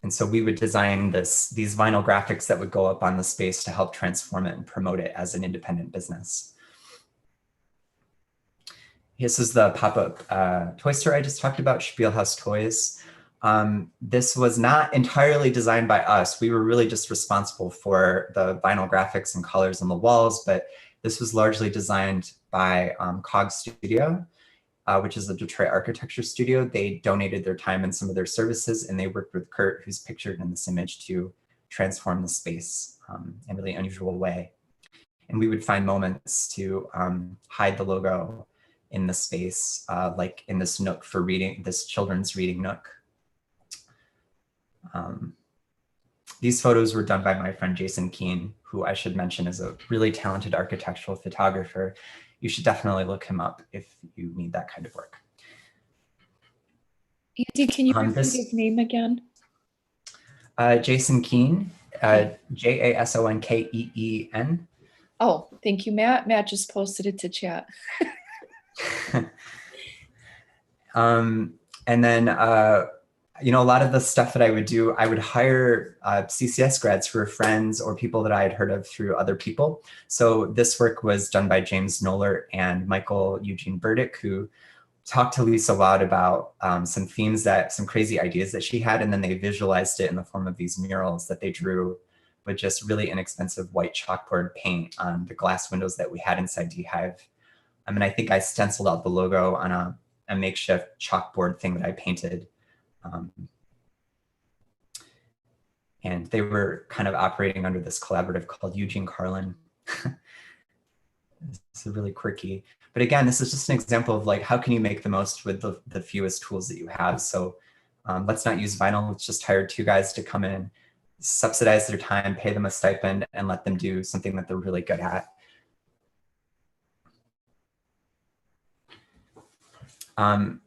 And so we would design these vinyl graphics that would go up on the space to help transform it and promote it as an independent business. This is the pop-up toy store I just talked about, Spielhaus Toys. This was not entirely designed by us. We were really just responsible for the vinyl graphics and colors on the walls, but this was largely designed by Cog Studio, which is a Detroit architecture studio. They donated their time and some of their services, and they worked with Kurt, who's pictured in this image, to transform the space in a really unusual way. And we would find moments to hide the logo in the space, like in this nook for reading, this children's reading nook. These photos were done by my friend Jason Keene, who I should mention is a really talented architectural photographer. You should definitely look him up if you need that kind of work. Andy, can you repeat his name again? Jason Keene, Jasonkeen. Oh, thank you, Matt. Matt just posted it to chat. And then, you know, a lot of the stuff that I would do, I would hire CCS grads who were friends or people that I had heard of through other people. So this work was done by James Nollert and Michael Eugene Burdick, who talked to Lisa Wad about some themes some crazy ideas that she had, and then they visualized it in the form of these murals that they drew with just really inexpensive white chalkboard paint on the glass windows that we had inside Beehive. I mean, I think I stenciled out the logo on a makeshift chalkboard thing that I painted. And they were kind of operating under this collaborative called Eugene Carlin. It's really quirky. But again, this is just an example of like, how can you make the most with the fewest tools that you have? So let's not use vinyl. Let's just hire 2 guys to come in, subsidize their time, pay them a stipend, and let them do something that they're really good at.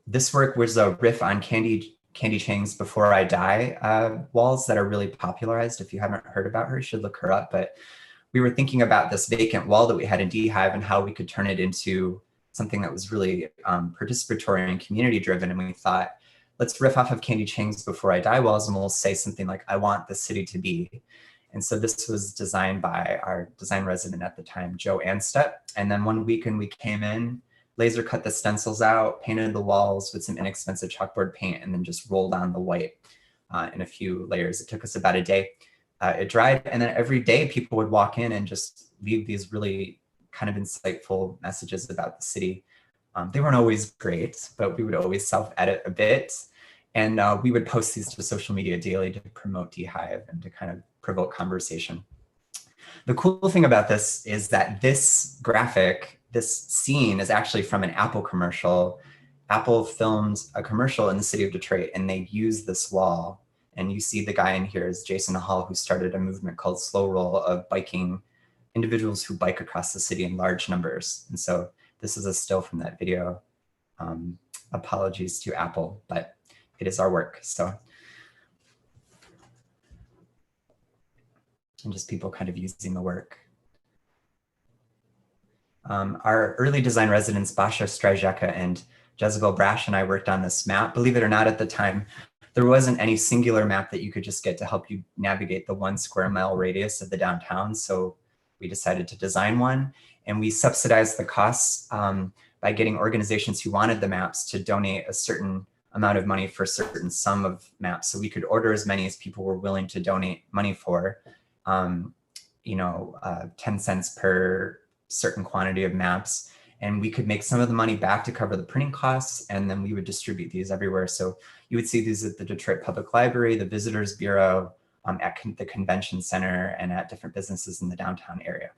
This work was a riff on Candy Chang's Before I Die walls that are really popularized. If you haven't heard about her, you should look her up. But we were thinking about this vacant wall that we had in Beehive and how we could turn it into something that was really participatory and community driven. And we thought, let's riff off of Candy Chang's Before I Die walls, and we'll say something like, I want the city to be. And so this was designed by our design resident at the time, Joe Anstep. And then one weekend we came in, laser cut the stencils out, painted the walls with some inexpensive chalkboard paint, and then just rolled on the white in a few layers. It took us about a day. It dried, and then every day people would walk in and just leave these really kind of insightful messages about the city. They weren't always great, but we would always self-edit a bit. And we would post these to social media daily to promote Beehive and to kind of provoke conversation. The cool thing about this is that this graphic, this scene, is actually from an Apple commercial. Apple filmed a commercial in the city of Detroit, and they used this wall. And you see the guy in here is Jason Hall, who started a movement called Slow Roll of biking, individuals who bike across the city in large numbers. And so this is a still from that video. Apologies to Apple, but it is our work. So, and just people kind of using the work. Our early design residents, Basha Strajeka and Jezebel Brash, and I worked on this map. Believe it or not, at the time, there wasn't any singular map that you could just get to help you navigate the 1 square mile radius of the downtown. So we decided to design one, and we subsidized the costs by getting organizations who wanted the maps to donate a certain amount of money for a certain sum of maps. So we could order as many as people were willing to donate money for, 10 cents per certain quantity of maps. and we could make some of the money back to cover the printing costs, and then we would distribute these everywhere. So you would see these at the Detroit Public Library, the Visitors Bureau, at the Convention Center, and at different businesses in the downtown area.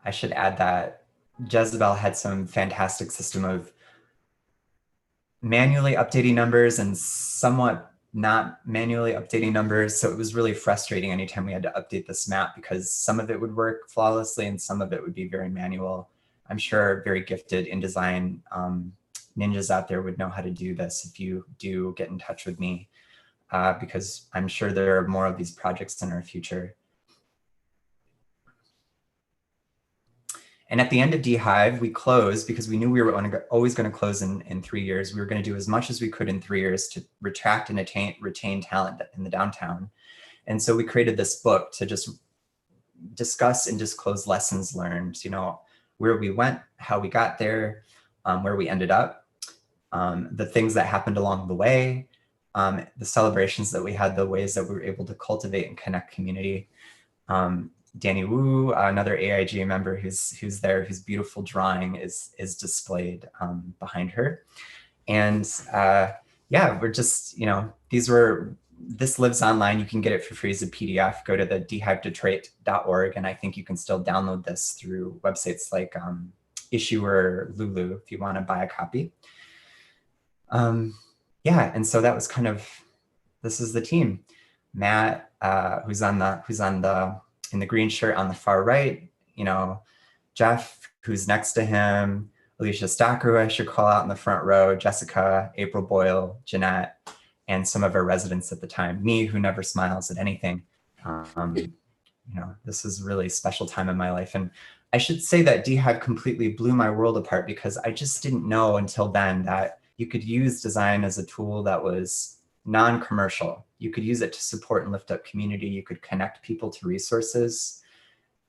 I should add that Jezebel had some fantastic system of manually updating numbers and somewhat not manually updating numbers. So it was really frustrating anytime we had to update this map, because some of it would work flawlessly and some of it would be very manual. I'm sure very gifted InDesign ninjas out there would know how to do this if you do get in touch with me, because I'm sure there are more of these projects in our future. And at the end of DHive, we closed because we knew we were always going to close in 3 years. We were going to do as much as we could in 3 years to attract and retain talent in the downtown. And so we created this book to just discuss and disclose lessons learned, you know, where we went, how we got there, where we ended up, the things that happened along the way, the celebrations that we had, the ways that we were able to cultivate and connect community. Danny Wu, another AIGA member who's there, whose beautiful drawing is displayed behind her. And yeah, we're just, you know, this lives online. You can get it for free as a PDF. Go to the dhivedetroit.org, and I think you can still download this through websites like Issue or Lulu if you want to buy a copy. Yeah, and so that was kind of, this is the team. Matt, who's in the green shirt on the far right, you know, Jeff, who's next to him, Alicia Stacker, who I should call out in the front row, Jessica, April Boyle, Jeanette, and some of our residents at the time, me, who never smiles at anything. You know, this is a really special time in my life. And I should say that DHive completely blew my world apart, because I just didn't know until then that you could use design as a tool that was non-commercial. You could use it to support and lift up community. You could connect people to resources.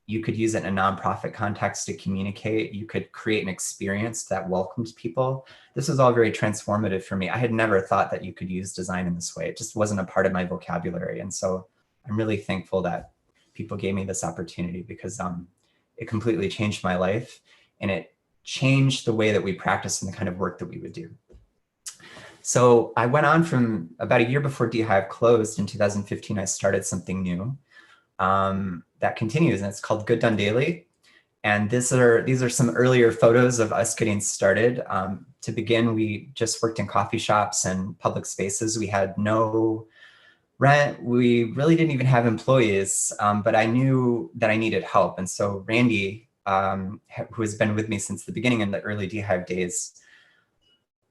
You could use it in a nonprofit context to communicate. You could create an experience that welcomed people. This was all very transformative for me. I had never thought that you could use design in this way. It just wasn't a part of my vocabulary. And so I'm really thankful that people gave me this opportunity, because it completely changed my life, and it changed the way that we practice and the kind of work that we would do. So I went on from about a year before DHive closed in 2015, I started something new that continues, and it's called Good Done Daily. And these are some earlier photos of us getting started. To begin, we just worked in coffee shops and public spaces. We had no rent. We really didn't even have employees, but I knew that I needed help. And so Randy, who has been with me since the beginning in the early DHive days,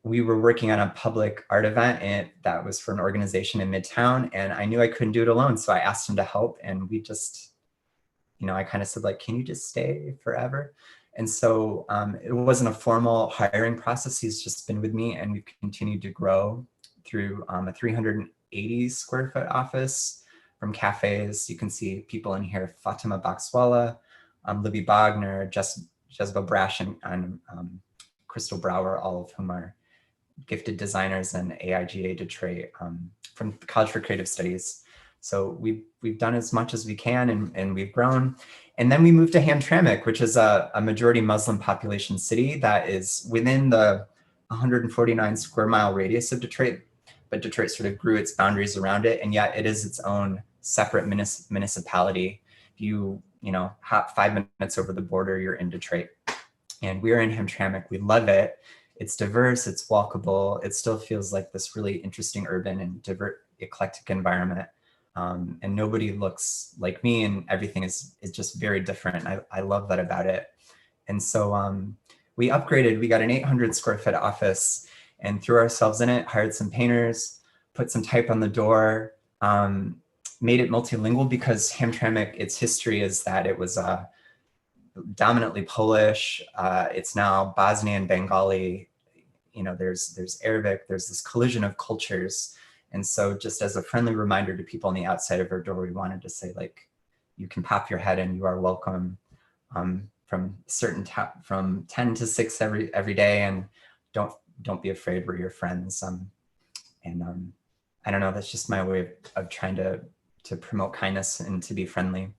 we were working on a public art event that was for an organization in Midtown, and I knew I couldn't do it alone. So I asked him to help, and we just, you know, I kind of said, like, can you just stay forever? And so it wasn't a formal hiring process. He's just been with me, and we've continued to grow through a 380 square foot office from cafes. You can see people in here, Fatima Baxwala, Libby Bogner, Jezebel Brash, and Crystal Brower, all of whom are gifted designers in AIGA Detroit from the College for Creative Studies. So we've done as much as we can, and we've grown. And then we moved to Hamtramck, which is a majority Muslim population city that is within the 149 square mile radius of Detroit, but Detroit sort of grew its boundaries around it, and yet it is its own separate municipality. If you hop 5 minutes over the border, you're in Detroit. And we're in Hamtramck. We love it. It's diverse, it's walkable. It still feels like this really interesting urban and eclectic environment. And nobody looks like me, and everything is just very different. I love that about it. And so we upgraded, we got an 800 square foot office and threw ourselves in it, hired some painters, put some type on the door, made it multilingual, because Hamtramck, its history is that it was dominantly Polish. It's now Bosnian, Bengali. You know, there's Arabic. There's this collision of cultures, and so just as a friendly reminder to people on the outside of our door, we wanted to say, like, you can pop your head in. You are welcome from from 10 to 6 every day, and don't be afraid. We're your friends. I don't know. That's just my way of trying to promote kindness and to be friendly.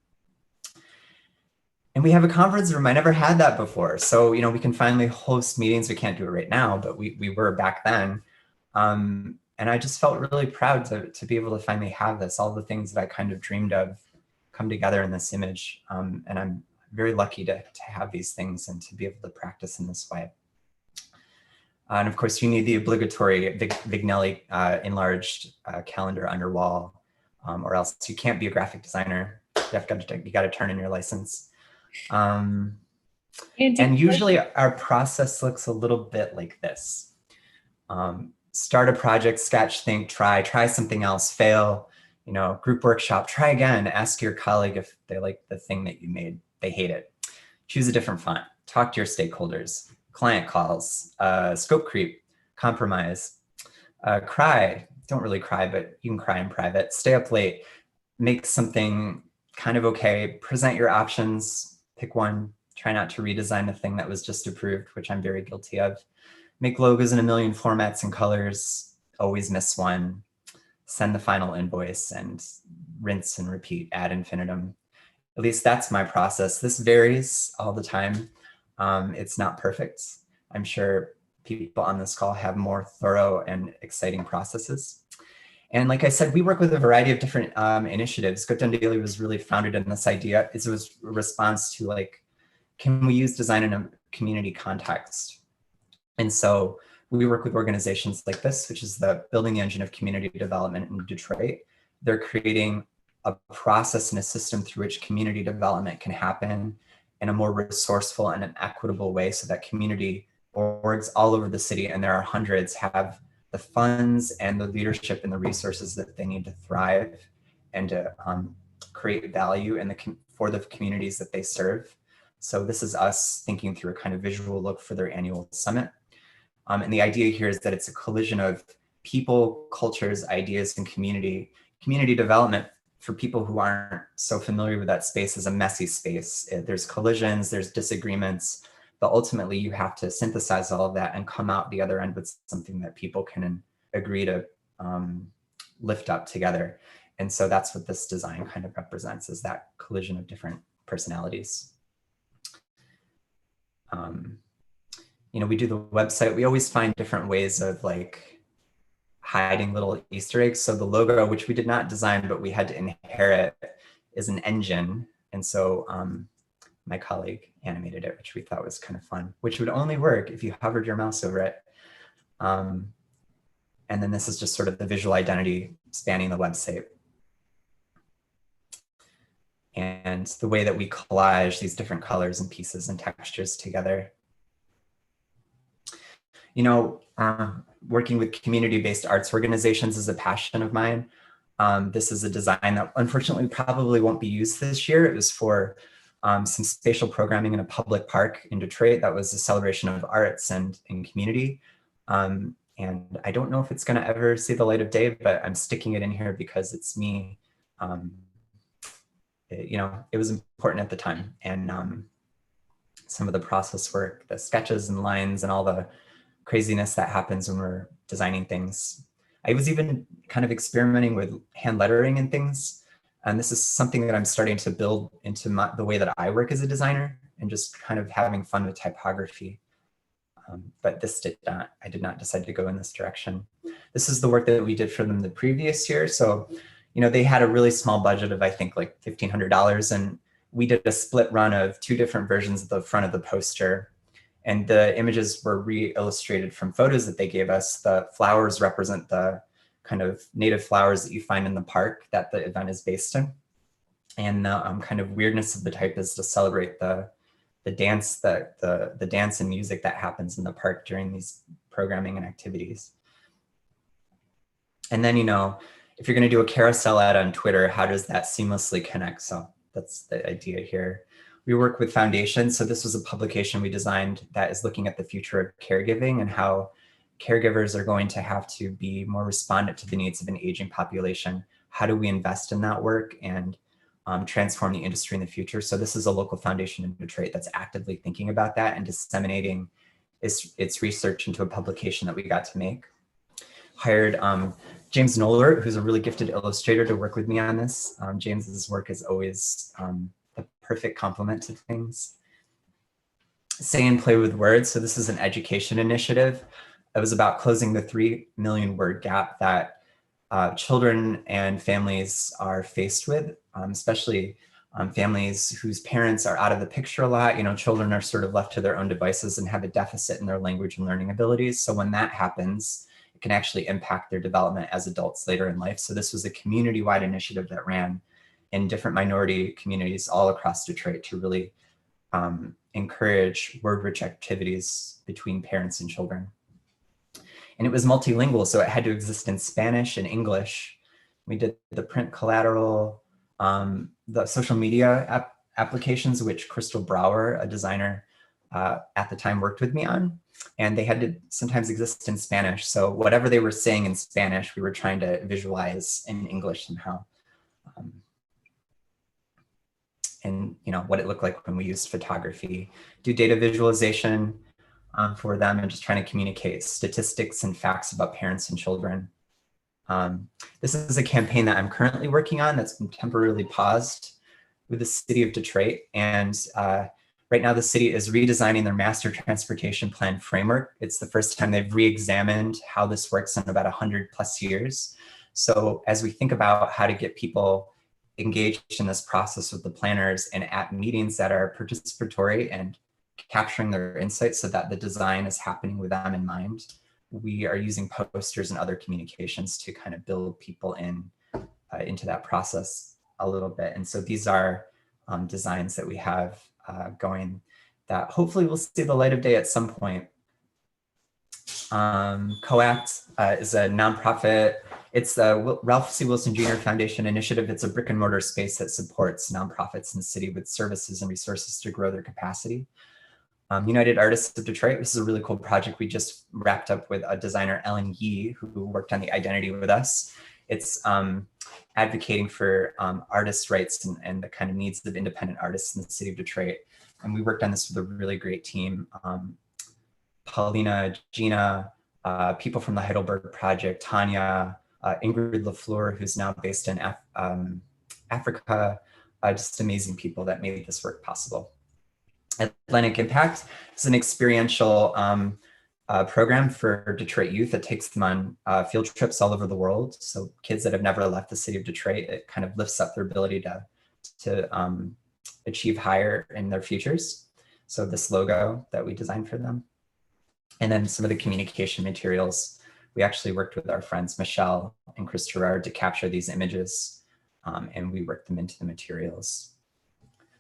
And we have a conference room. I never had that before. So, you know, we can finally host meetings. We can't do it right now, but we were back then. And I just felt really proud to be able to finally have this, all the things that I kind of dreamed of come together in this image. And I'm very lucky to have these things and to be able to practice in this way. And of course, you need the obligatory Vignelli enlarged calendar under wall, or else you can't be a graphic designer. You got to turn in your license. And usually our process looks a little bit like this. Start a project, sketch, think, try something else, fail, you know, group workshop, try again, ask your colleague if they like the thing that you made, they hate it. Choose a different font, talk to your stakeholders, client calls, scope creep, compromise, cry, don't really cry, but you can cry in private, stay up late, make something kind of okay, present your options, pick one, try not to redesign the thing that was just approved, which I'm very guilty of. Make logos in a million formats and colors, always miss one, send the final invoice and rinse and repeat ad infinitum. At least that's my process. This varies all the time. It's not perfect. I'm sure people on this call have more thorough and exciting processes. And like I said, we work with a variety of different initiatives. Gautam Daily was really founded in this idea. It was a response to like, can we use design in a community context? And so we work with organizations like this, which is the Building the Engine of Community Development in Detroit. They're creating a process and a system through which community development can happen in a more resourceful and an equitable way so that community orgs all over the city, and there are hundreds, have the funds and the leadership and the resources that they need to thrive and to create value for the communities that they serve. So this is us thinking through a kind of visual look for their annual summit. And the idea here is that it's a collision of people, cultures, ideas, and community. Community development, for people who aren't so familiar with that space, is a messy space. There's collisions, there's disagreements, but ultimately you have to synthesize all of that and come out the other end with something that people can agree to lift up together. And so that's what this design kind of represents, is that collision of different personalities. You know, we do the website, we always find different ways of like hiding little Easter eggs. So the logo, which we did not design, but we had to inherit, is an engine. And so my colleague animated it, which we thought was kind of fun, which would only work if you hovered your mouse over it. And then this is just sort of the visual identity spanning the website. And the way that we collage these different colors and pieces and textures together. You know, working with community-based arts organizations is a passion of mine. This is a design that unfortunately probably won't be used this year. It was for some spatial programming in a public park in Detroit that was a celebration of arts and community. And I don't know if it's gonna ever see the light of day, but I'm sticking it in here because it's me. You know, it was important at the time. And some of the process work, the sketches and lines and all the craziness that happens when we're designing things. I was even kind of experimenting with hand lettering and things. And this is something that I'm starting to build into the way that I work as a designer, and just kind of having fun with typography. But I did not decide to go in this direction. This is the work that we did for them the previous year. So, you know, they had a really small budget of, I think, like $1,500. And we did a split run of 2 different versions of the front of the poster. And the images were re-illustrated from photos that they gave us. The flowers represent the kind of native flowers that you find in the park that the event is based in. And the kind of weirdness of the type is to celebrate the dance, the dance and music that happens in the park during these programming and activities. And then, you know, if you're gonna do a carousel ad on Twitter, how does that seamlessly connect? So that's the idea here. We work with foundations. So this was a publication we designed that is looking at the future of caregiving and how caregivers are going to have to be more respondent to the needs of an aging population. How do we invest in that work and transform the industry in the future? So this is a local foundation in Detroit that's actively thinking about that and disseminating its research into a publication that we got to make. Hired James Noller, who's a really gifted illustrator, to work with me on this. James's work is always the perfect complement to things. Say and Play with Words. So this is an education initiative. It was about closing the 3 million word gap that children and families are faced with, especially families whose parents are out of the picture a lot. Children are sort of left to their own devices and have a deficit in their language and learning abilities. So when that happens, it can actually impact their development as adults later in life. So this was a community-wide initiative that ran in different minority communities all across Detroit to really encourage word-rich activities between parents and children. And it was multilingual, so it had to exist in Spanish and English. We did the print collateral, the social media applications, which Crystal Brower, a designer at the time, worked with me on. And they had to sometimes exist in Spanish. So whatever they were saying in Spanish, we were trying to visualize in English somehow. And what it looked like when we used photography. Do data visualization for them and just trying to communicate statistics and facts about parents and children. This is a campaign that I'm currently working on that's been temporarily paused with the city of Detroit. And right now the city is redesigning their master transportation plan framework. It's the first time they've re-examined how this works in about 100+ years. So as we think about how to get people engaged in this process with the planners and at meetings that are participatory and capturing their insights so that the design is happening with them in mind, we are using posters and other communications to kind of build people into that process a little bit. And so these are designs that we have going that hopefully will see the light of day at some point. COACT is a nonprofit. It's the Ralph C. Wilson Jr. Foundation initiative. It's a brick and mortar space that supports nonprofits in the city with services and resources to grow their capacity. United Artists of Detroit, this is a really cool project we just wrapped up with a designer, Ellen Yee, who worked on the identity with us. It's advocating for artists' rights and the kind of needs of independent artists in the city of Detroit. And we worked on this with a really great team. Paulina, Gina, people from the Heidelberg Project, Tanya, Ingrid LaFleur, who's now based in Africa, just amazing people that made this work possible. Atlantic Impact is an experiential program for Detroit youth that takes them on field trips all over the world. So kids that have never left the city of Detroit, it kind of lifts up their ability to achieve higher in their futures. So this logo that we designed for them. And then some of the communication materials, we actually worked with our friends Michelle and Chris Gerard to capture these images, and we worked them into the materials.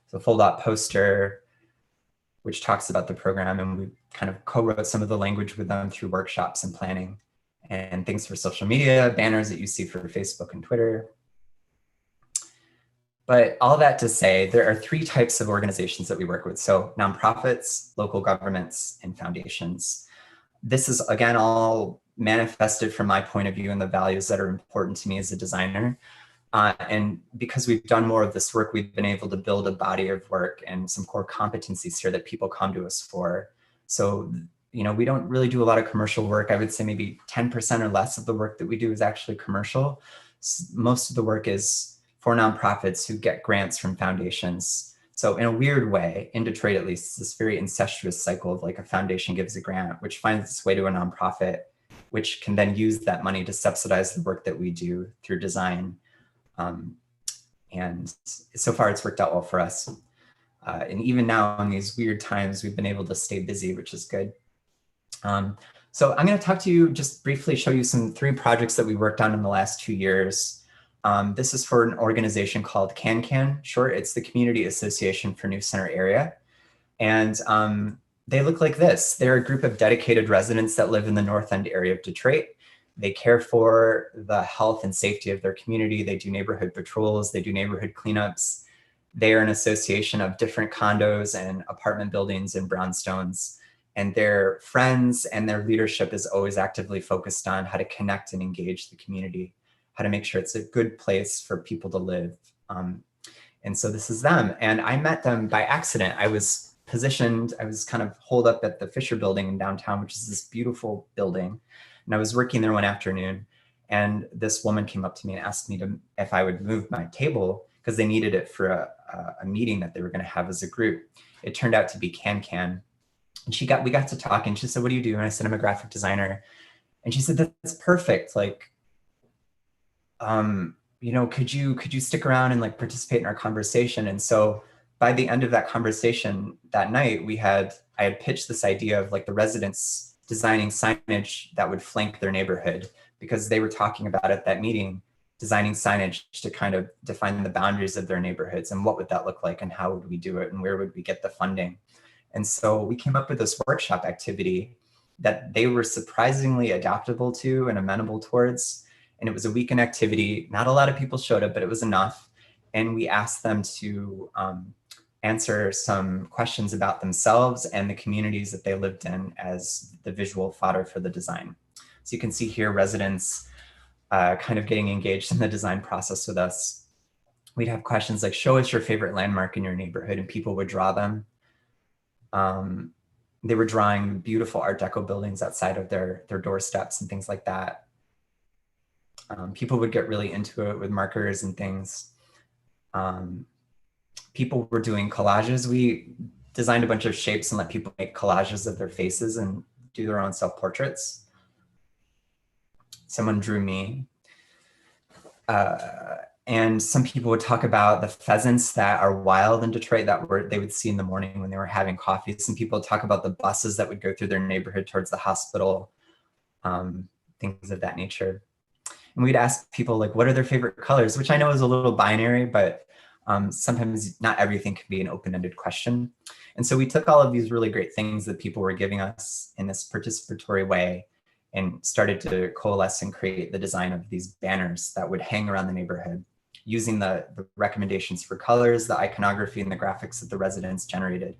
So fold-out poster, which talks about the program, and we kind of co-wrote some of the language with them through workshops and planning, and things for social media, banners that you see for Facebook and Twitter. But all that to say, there are 3 types of organizations that we work with. So nonprofits, local governments, and foundations. This is, again, all manifested from my point of view and the values that are important to me as a designer. And because we've done more of this work, we've been able to build a body of work and some core competencies here that people come to us for. So, we don't really do a lot of commercial work. I would say maybe 10% or less of the work that we do is actually commercial. Most of the work is for nonprofits who get grants from foundations. So in a weird way, in Detroit at least, it's this very incestuous cycle of like a foundation gives a grant, which finds its way to a nonprofit, which can then use that money to subsidize the work that we do through design. And so far it's worked out well for us. And even now in these weird times, we've been able to stay busy, which is good. So I'm going to talk to you, just briefly show you some 3 projects that we worked on in the last 2 years. This is for an organization called CanCan, short. It's the Community Association for New Center Area. And they look like this. They're a group of dedicated residents that live in the North End area of Detroit. They care for the health and safety of their community. They do neighborhood patrols. They do neighborhood cleanups. They are an association of different condos and apartment buildings in brownstones. And their friends and their leadership is always actively focused on how to connect and engage the community, how to make sure it's a good place for people to live. And so this is them. And I met them by accident. I was positioned, I was kind of holed up at the Fisher Building in downtown, which is this beautiful building. And I was working there one afternoon, and this woman came up to me and asked me if I would move my table because they needed it for a meeting that they were going to have as a group. It turned out to be Can. And we got to talk, and she said, "What do you do?" And I said, "I'm a graphic designer." And she said, "That's perfect. Like, you know, could you stick around and like participate in our conversation?" And so by the end of that conversation that night, I had pitched this idea of like the residents designing signage that would flank their neighborhood, because they were talking about at that meeting, designing signage to kind of define the boundaries of their neighborhoods and what would that look like and how would we do it and where would we get the funding. And so we came up with this workshop activity that they were surprisingly adaptable to and amenable towards. And it was a weekend activity. Not a lot of people showed up, but it was enough. And we asked them to answer some questions about themselves and the communities that they lived in as the visual fodder for the design. So you can see here residents kind of getting engaged in the design process with us. We'd have questions like, show us your favorite landmark in your neighborhood, and people would draw them. They were drawing beautiful Art Deco buildings outside of their doorsteps and things like that. People would get really into it with markers and things. People were doing collages. We designed a bunch of shapes and let people make collages of their faces and do their own self-portraits. Someone drew me. And some people would talk about the pheasants that are wild in Detroit that they would see in the morning when they were having coffee. Some people would talk about the buses that would go through their neighborhood towards the hospital, things of that nature. And we'd ask people like, what are their favorite colors? Which I know is a little binary, but sometimes not everything can be an open-ended question. And so we took all of these really great things that people were giving us in this participatory way and started to coalesce and create the design of these banners that would hang around the neighborhood using the recommendations for colors, the iconography, and the graphics that the residents generated.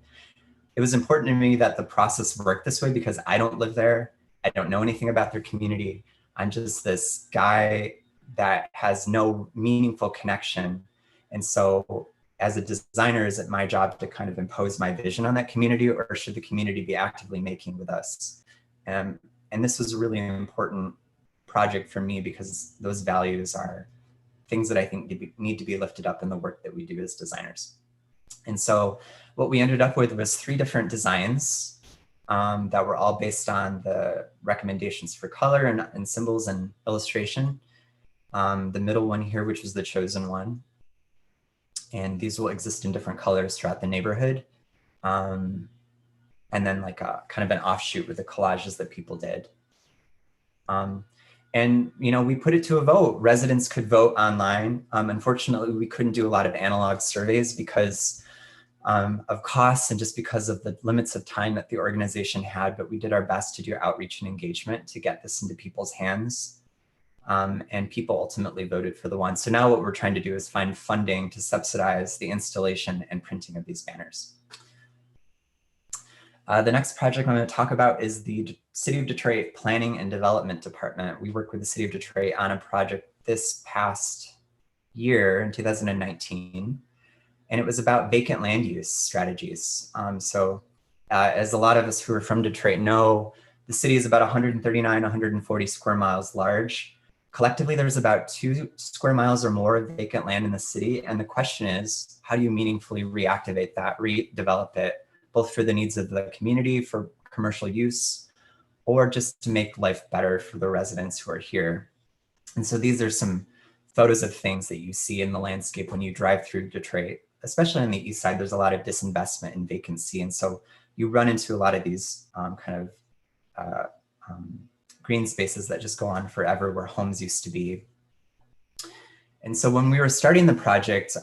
It was important to me that the process worked this way because I don't live there. I don't know anything about their community. I'm just this guy that has no meaningful connection. And so as a designer, is it my job to kind of impose my vision on that community, or should the community be actively making with us? And this was a really important project for me because those values are things that I think need to be lifted up in the work that we do as designers. And so what we ended up with was 3 different designs that were all based on the recommendations for color and symbols and illustration. The middle one here, which was the chosen one. And these will exist in different colors throughout the neighborhood. And then like a kind of an offshoot with the collages that people did. And, you know, we put it to a vote. Residents could vote online. Unfortunately, we couldn't do a lot of analog surveys because of costs and just because of the limits of time that the organization had, but we did our best to do outreach and engagement to get this into people's hands. And people ultimately voted for the one. So now what we're trying to do is find funding to subsidize the installation and printing of these banners. The next project I'm going to talk about is the City of Detroit Planning and Development Department. We worked with the City of Detroit on a project this past year in 2019, and it was about vacant land use strategies. As a lot of us who are from Detroit know, the city is about 139, 140 square miles large. Collectively, there's about 2 square miles or more of vacant land in the city. And the question is, how do you meaningfully reactivate that, redevelop it, both for the needs of the community, for commercial use, or just to make life better for the residents who are here. And so these are some photos of things that you see in the landscape when you drive through Detroit, especially on the east side. There's a lot of disinvestment and vacancy. And so you run into a lot of these green spaces that just go on forever where homes used to be. And so when we were starting the project,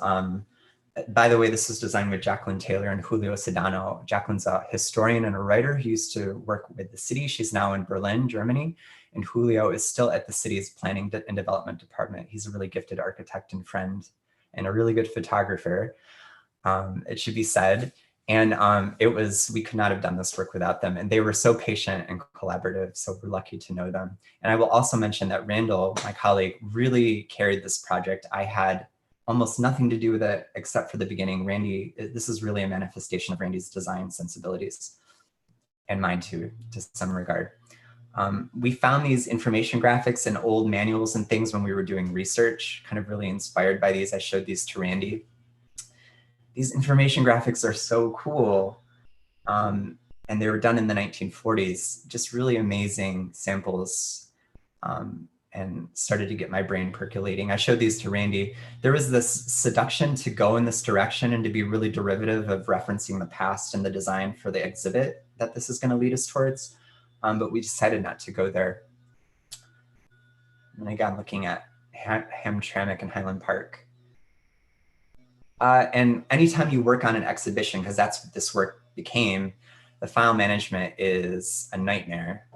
by the way, this was designed with Jacqueline Taylor and Julio Sedano. Jacqueline's a historian and a writer who used to work with the city. She's now in Berlin, Germany. And Julio is still at the city's planning and development department. He's a really gifted architect and friend and a really good photographer, it should be said. And we could not have done this work without them. And they were so patient and collaborative. So we're lucky to know them. And I will also mention that Randall, my colleague, really carried this project. I had almost nothing to do with it except for the beginning. Randy, this is really a manifestation of Randy's design sensibilities and mine too, to some regard. We found these information graphics in old manuals and things when we were doing research, kind of really inspired by these. I showed these to Randy. these information graphics are so cool. And they were done in the 1940s, just really amazing samples, and started to get my brain percolating. I showed these to Randy. There was this seduction to go in this direction and to be really derivative of referencing the past and the design for the exhibit that this is going to lead us towards. But we decided not to go there. And again, looking at Hamtramck and Highland Park. And anytime you work on an exhibition, because that's what this work became, the file management is a nightmare.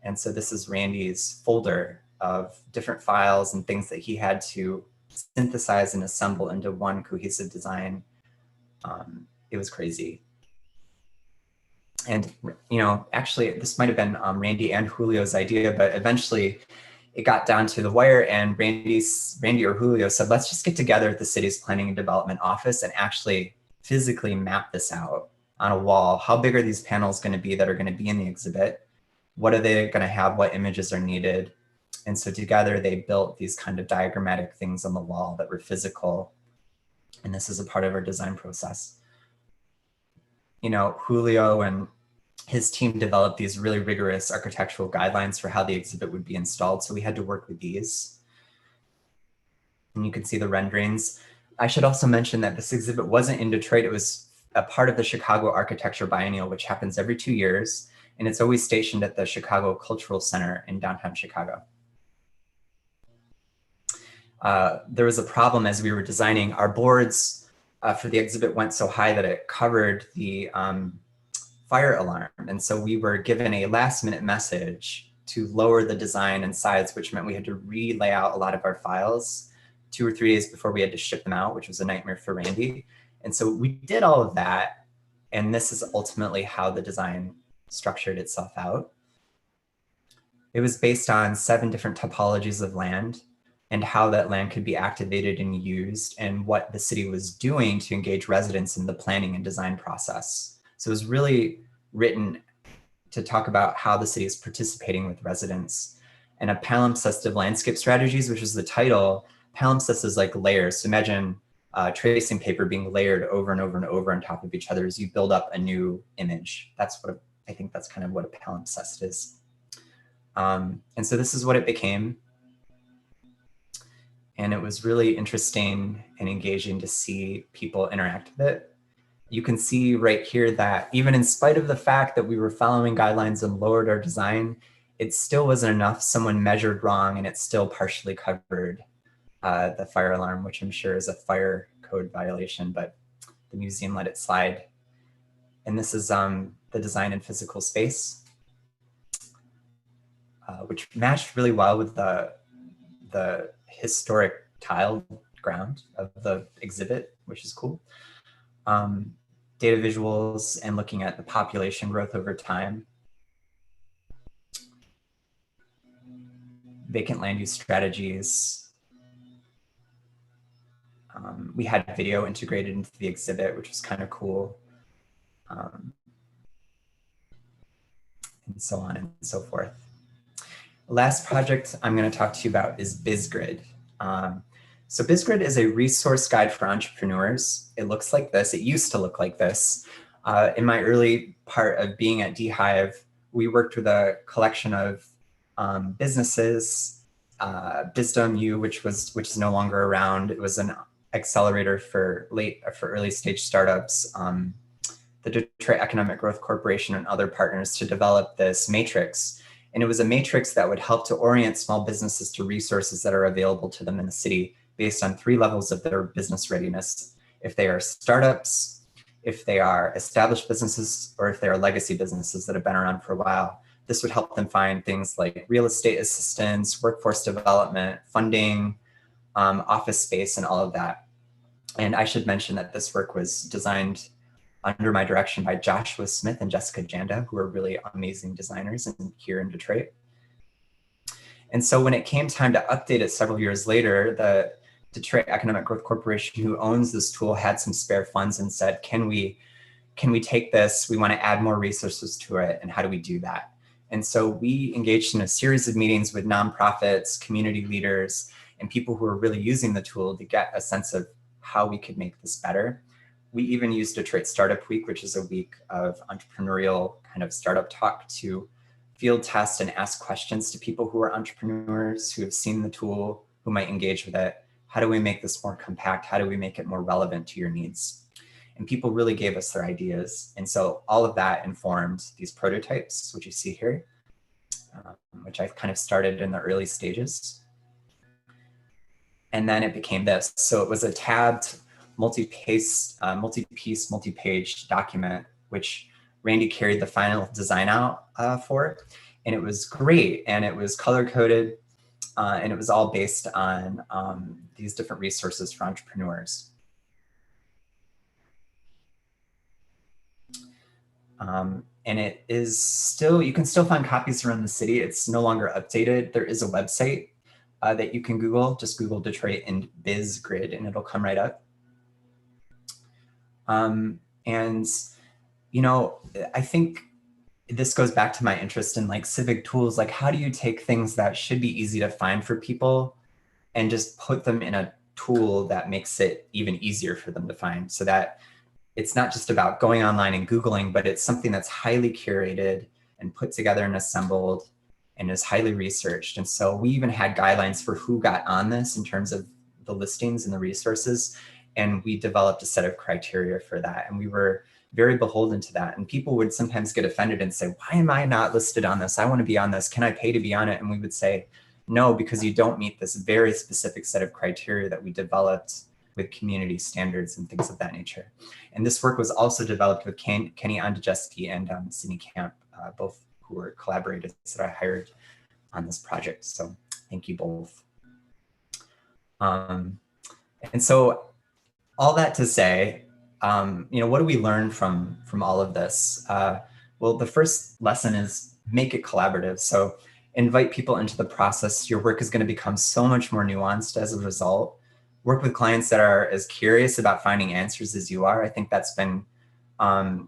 And so this is Randy's folder of different files and things that he had to synthesize and assemble into one cohesive design. It was crazy. And, actually this might've been Randy and Julio's idea, but eventually it got down to the wire, and Randy or Julio said, let's just get together at the city's planning and development office and actually physically map this out on a wall. How big are these panels going to be that are going to be in the exhibit? What are they going to have? What images are needed? And so together they built these kind of diagrammatic things on the wall that were physical. And this is a part of our design process. Julio and his team developed these really rigorous architectural guidelines for how the exhibit would be installed. So we had to work with these. And you can see the renderings. I should also mention that this exhibit wasn't in Detroit. It was a part of the Chicago Architecture Biennial, which happens every 2 years. And it's always stationed at the Chicago Cultural Center in downtown Chicago. There was a problem as we were designing. Our boards for the exhibit went so high that it covered the fire alarm. And so we were given a last minute message to lower the design and size, which meant we had to re-lay out a lot of our files 2 or 3 days before we had to ship them out, which was a nightmare for Randy. And so we did all of that. And this is ultimately how the design structured itself out. It was based on 7 different topologies of land and how that land could be activated and used, and what the city was doing to engage residents in the planning and design process. So it was really written to talk about how the city is participating with residents. And a palimpsest of landscape strategies, which is the title. Palimpsest is like layers. So imagine tracing paper being layered over and over and over on top of each other as you build up a new image. I think that's kind of what a palimpsest is. And so this is what it became. And it was really interesting and engaging to see people interact with it. You can see right here that even in spite of the fact that we were following guidelines and lowered our design, it still wasn't enough. Someone measured wrong and it still partially covered the fire alarm, which I'm sure is a fire code violation, but the museum let it slide. And this is the design in physical space, which matched really well with the historic tile ground of the exhibit, which is cool. Data visuals and looking at the population growth over time. Vacant land use strategies. We had video integrated into the exhibit, which was kind of cool. And so on and so forth. The last project I'm going to talk to you about is BizGrid. So BizGrid is a resource guide for entrepreneurs. It looks like this. It used to look like this. In my early part of being at DHive, we worked with a collection of businesses, BizdomU, which is no longer around. It was an accelerator for early stage startups. The Detroit Economic Growth Corporation and other partners to develop this matrix. And it was a matrix that would help to orient small businesses to resources that are available to them in the city based on 3 levels of their business readiness. If they are startups, if they are established businesses, or if they are legacy businesses that have been around for a while. This would help them find things like real estate assistance, workforce development, funding, office space, and all of that. And I should mention that this work was designed under my direction by Joshua Smith and Jessica Janda, who are really amazing designers here in Detroit. And so when it came time to update it several years later, the Detroit Economic Growth Corporation, who owns this tool, had some spare funds and said, can we take this? We want to add more resources to it. And how do we do that? And so we engaged in a series of meetings with nonprofits, community leaders, and people who are really using the tool to get a sense of how we could make this better. We even used Detroit Startup Week, which is a week of entrepreneurial kind of startup talk, to field test and ask questions to people who are entrepreneurs, who have seen the tool, who might engage with it. How do we make this more compact? How do we make it more relevant to your needs? And people really gave us their ideas. And so all of that informed these prototypes, which you see here, which I kind of started in the early stages. And then it became this. So it was a tabbed, multi-piece, multi-page document, which Randy carried the final design out for. And it was great. And it was color-coded. And it was all based on these different resources for entrepreneurs. And it is still, you can still find copies around the city. It's no longer updated. There is a website that you can Google. Just Google Detroit and Biz Grid and it'll come right up. And, you know, I think this goes back to my interest in like civic tools. Like, how do you take things that should be easy to find for people and just put them in a tool that makes it even easier for them to find, so that it's not just about going online and Googling, but it's something that's highly curated and put together and assembled and is highly researched. And so we even had guidelines for who got on this in terms of the listings and the resources. And we developed a set of criteria for that. And we were very beholden to that. And people would sometimes get offended and say, why am I not listed on this? I want to be on this. Can I pay to be on it? And we would say, no, because you don't meet this very specific set of criteria that we developed with community standards and things of that nature. And this work was also developed with Kenny Andrzejewski and Sydney Camp, both who were collaborators that I hired on this project. So thank you both. And so all that to say, you know, what do we learn from all of this? Well, the first lesson is make it collaborative. So invite people into the process. Your work is going to become so much more nuanced as a result. Work with clients that are as curious about finding answers as you are. I think that's been a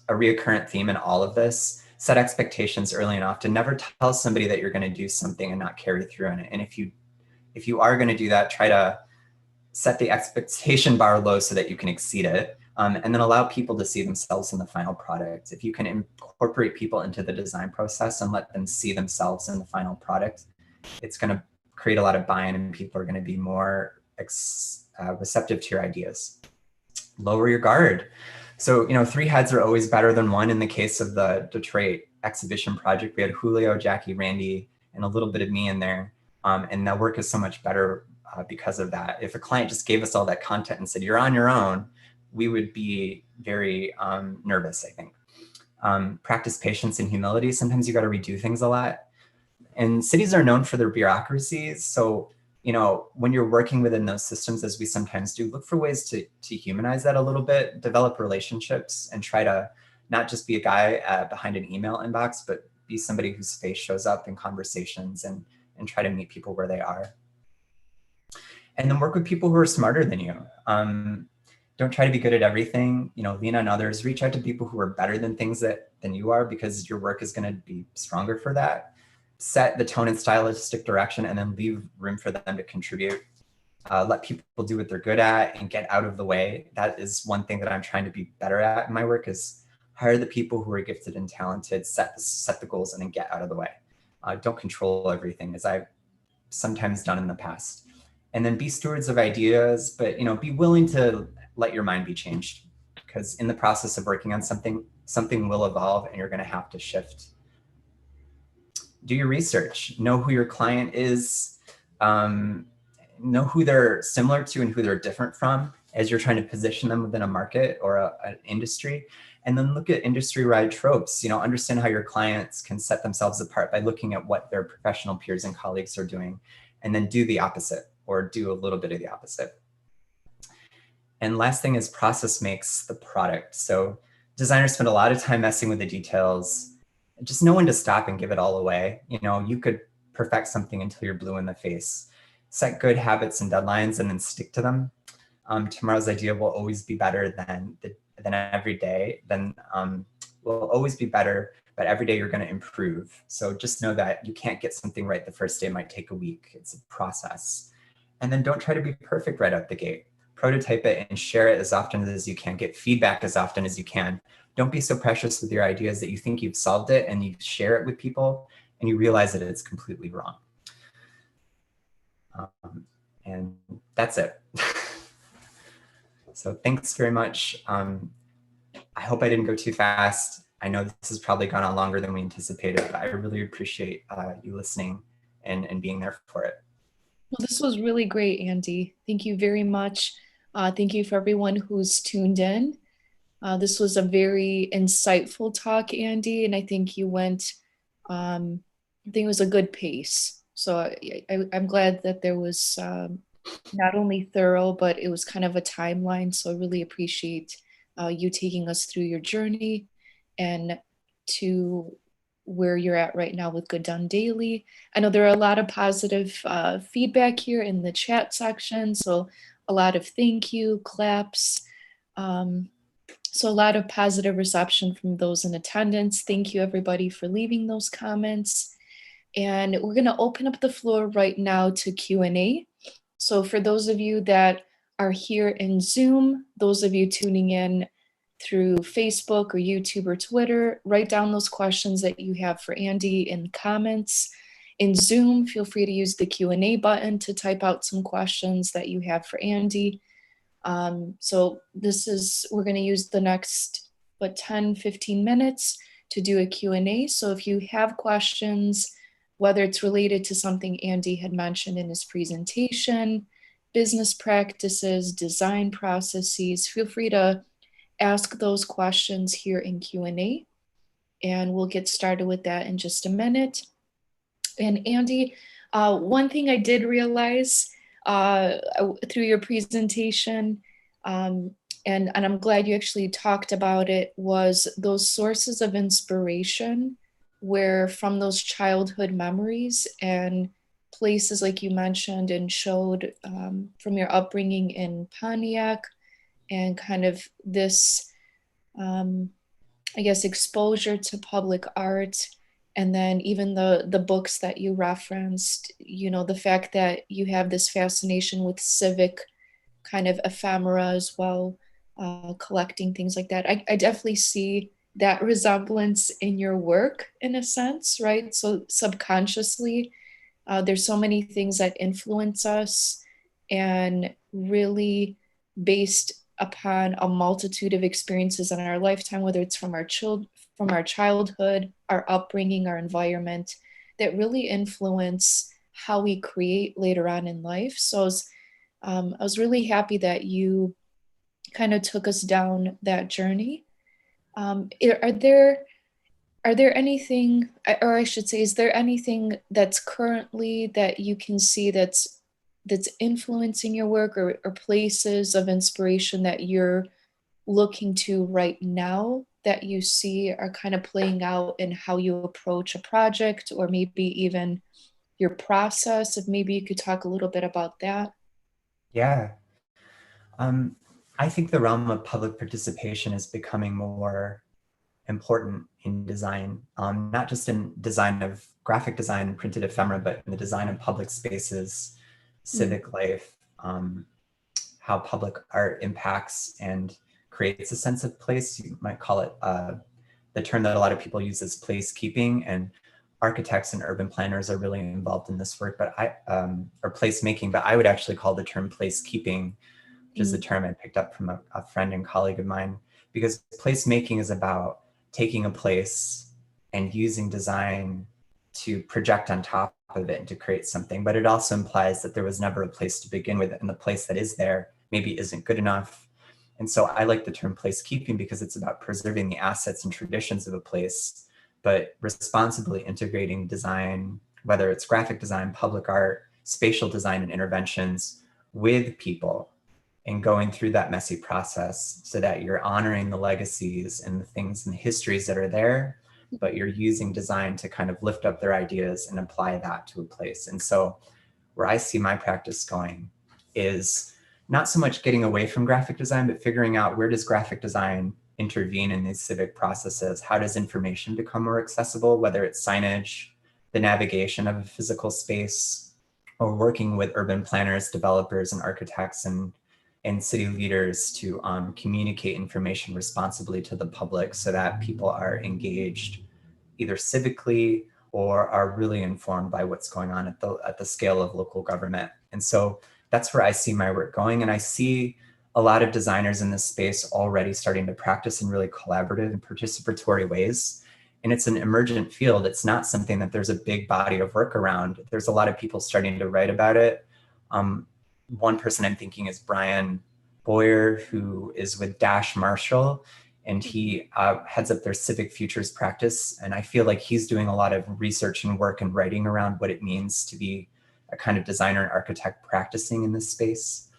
reoccurrent theme in all of this. Set expectations early and often. Never tell somebody that you're going to do something and not carry through on it. And if you are going to do that, try to set the expectation bar low so that you can exceed it. And then allow people to see themselves in the final product. If you can incorporate people into the design process and let them see themselves in the final product, it's going to create a lot of buy-in and people are going to be more receptive to your ideas. Lower your guard. So, you know, 3 heads are always better than 1. In the case of the Detroit exhibition project, we had Julio, Jackie, Randy, and a little bit of me in there. And that work is so much better because of that. If a client just gave us all that content and said, you're on your own, we would be very nervous, I think. Practice patience and humility. Sometimes you got to redo things a lot. And cities are known for their bureaucracies. So, you know, when you're working within those systems, as we sometimes do, look for ways to humanize that a little bit, develop relationships, and try to not just be a guy behind an email inbox, but be somebody whose face shows up in conversations and try to meet people where they are. And then work with people who are smarter than you. Don't try to be good at everything, you know, lean on others, reach out to people who are better than than you are, because your work is going to be stronger for that. Set the tone and stylistic direction and then leave room for them to contribute. Let people do what they're good at and get out of the way. That is one thing that I'm trying to be better at in my work, is hire the people who are gifted and talented, set the goals, and then get out of the way. Don't control everything, as I've sometimes done in the past. And then be stewards of ideas, but, you know, be willing to let your mind be changed, because in the process of working on something will evolve and you're going to have to shift. Do your research, know who your client is, know who they're similar to and who they're different from as you're trying to position them within a market or an industry. And then look at industry-wide tropes, you know, understand how your clients can set themselves apart by looking at what their professional peers and colleagues are doing, and then do the opposite, or do a little bit of the opposite. And last thing is, process makes the product. So designers spend a lot of time messing with the details. Just know when to stop and give it all away. You know, you could perfect something until you're blue in the face. Set good habits and deadlines and then stick to them. Tomorrow's idea will always be better than every day. Will always be better, but every day you're going to improve. So just know that you can't get something right the first day. It might take a week. It's a process. And then don't try to be perfect right out the gate. prototype it and share it as often as you can, get feedback as often as you can. Don't be so precious with your ideas that you think you've solved it and you share it with people and you realize that it's completely wrong. And that's it. So thanks very much. I hope I didn't go too fast. I know this has probably gone on longer than we anticipated, but I really appreciate you listening and being there for it. Well, this was really great, Andy. Thank you very much. Thank you for everyone who's tuned in. This was a very insightful talk, Andy, and I think you went, I think it was a good pace. So I'm glad that there was not only thorough, but it was kind of a timeline. So I really appreciate you taking us through your journey and to where you're at right now with Good Done Daily. I know there are a lot of positive feedback here in the chat section. So a lot of thank you, claps. So a lot of positive reception from those in attendance. Thank you everybody for leaving those comments. And we're gonna open up the floor right now to Q&A. So for those of you that are here in Zoom, those of you tuning in through Facebook or YouTube or Twitter, write down those questions that you have for Andy in the comments. In Zoom, feel free to use the Q&A button to type out some questions that you have for Andy. So we're gonna use the next, 10, 15 minutes to do a Q&A. So if you have questions, whether it's related to something Andy had mentioned in his presentation, business practices, design processes, feel free to ask those questions here in Q&A, and we'll get started with that in just a minute. And Andy, one thing I did realize through your presentation, and I'm glad you actually talked about it, was those sources of inspiration where from those childhood memories and places like you mentioned and showed from your upbringing in Pontiac and kind of this, I guess, exposure to public art. And then even the books that you referenced, you know, the fact that you have this fascination with civic kind of ephemera as well, collecting things like that. I definitely see that resemblance in your work in a sense, right? So subconsciously, there's so many things that influence us and really based upon a multitude of experiences in our lifetime, whether it's from our childhood, our upbringing, our environment, that really influence how we create later on in life. So I was really happy that you kind of took us down that journey. Are there anything, or I should say, is there anything that's currently that you can see that's influencing your work, or places of inspiration that you're looking to right now that you see are kind of playing out in how you approach a project, or maybe even your process? If maybe you could talk a little bit about that. Yeah. I think the realm of public participation is becoming more important in design, not just in design of graphic design and printed ephemera, but in the design of public spaces, civic life, how public art impacts and creates a sense of place. You might call it the term that a lot of people use is placekeeping, and architects and urban planners are really involved in this work, but or placemaking, but I would actually call the term placekeeping, which is a term I picked up from a friend and colleague of mine, because placemaking is about taking a place and using design to project on top of it and to create something. But it also implies that there was never a place to begin with, and the place that is there maybe isn't good enough. And so I like the term placekeeping because it's about preserving the assets and traditions of a place, but responsibly integrating design, whether it's graphic design, public art, spatial design, and interventions with people, and going through that messy process so that you're honoring the legacies and the things and the histories that are there, but you're using design to kind of lift up their ideas and apply that to a place. And so where I see my practice going is not so much getting away from graphic design, but figuring out where does graphic design intervene in these civic processes? How does information become more accessible, whether it's signage, the navigation of a physical space, or working with urban planners, developers, and architects and and city leaders to communicate information responsibly to the public so that people are engaged either civically or are really informed by what's going on at the scale of local government. And so that's where I see my work going. And I see a lot of designers in this space already starting to practice in really collaborative and participatory ways. And it's an emergent field. It's not something that there's a big body of work around. There's a lot of people starting to write about it. One person I'm thinking is Brian Boyer, who is with Dash Marshall, and he heads up their civic futures practice. And I feel like he's doing a lot of research and work and writing around what it means to be a kind of designer and architect practicing in this space.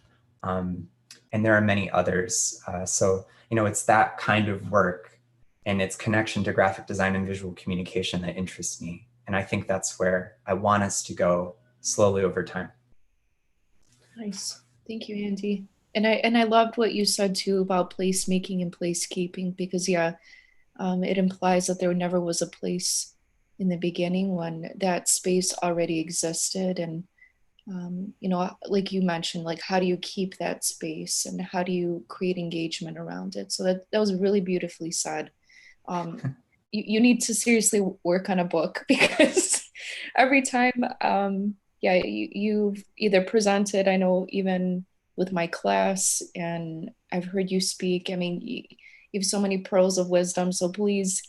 And there are many others. So, it's that kind of work and its connection to graphic design and visual communication that interests me. And I think that's where I want us to go slowly over time. Nice. Thank you, Andy. And I loved what you said too about placemaking and placekeeping, because it implies that there never was a place in the beginning when that space already existed. And like you mentioned, like how do you keep that space and how do you create engagement around it? So that was really beautifully said. You need to seriously work on a book, because every time, you've either presented, I know even with my class, and I've heard you speak. I mean, you have so many pearls of wisdom. So please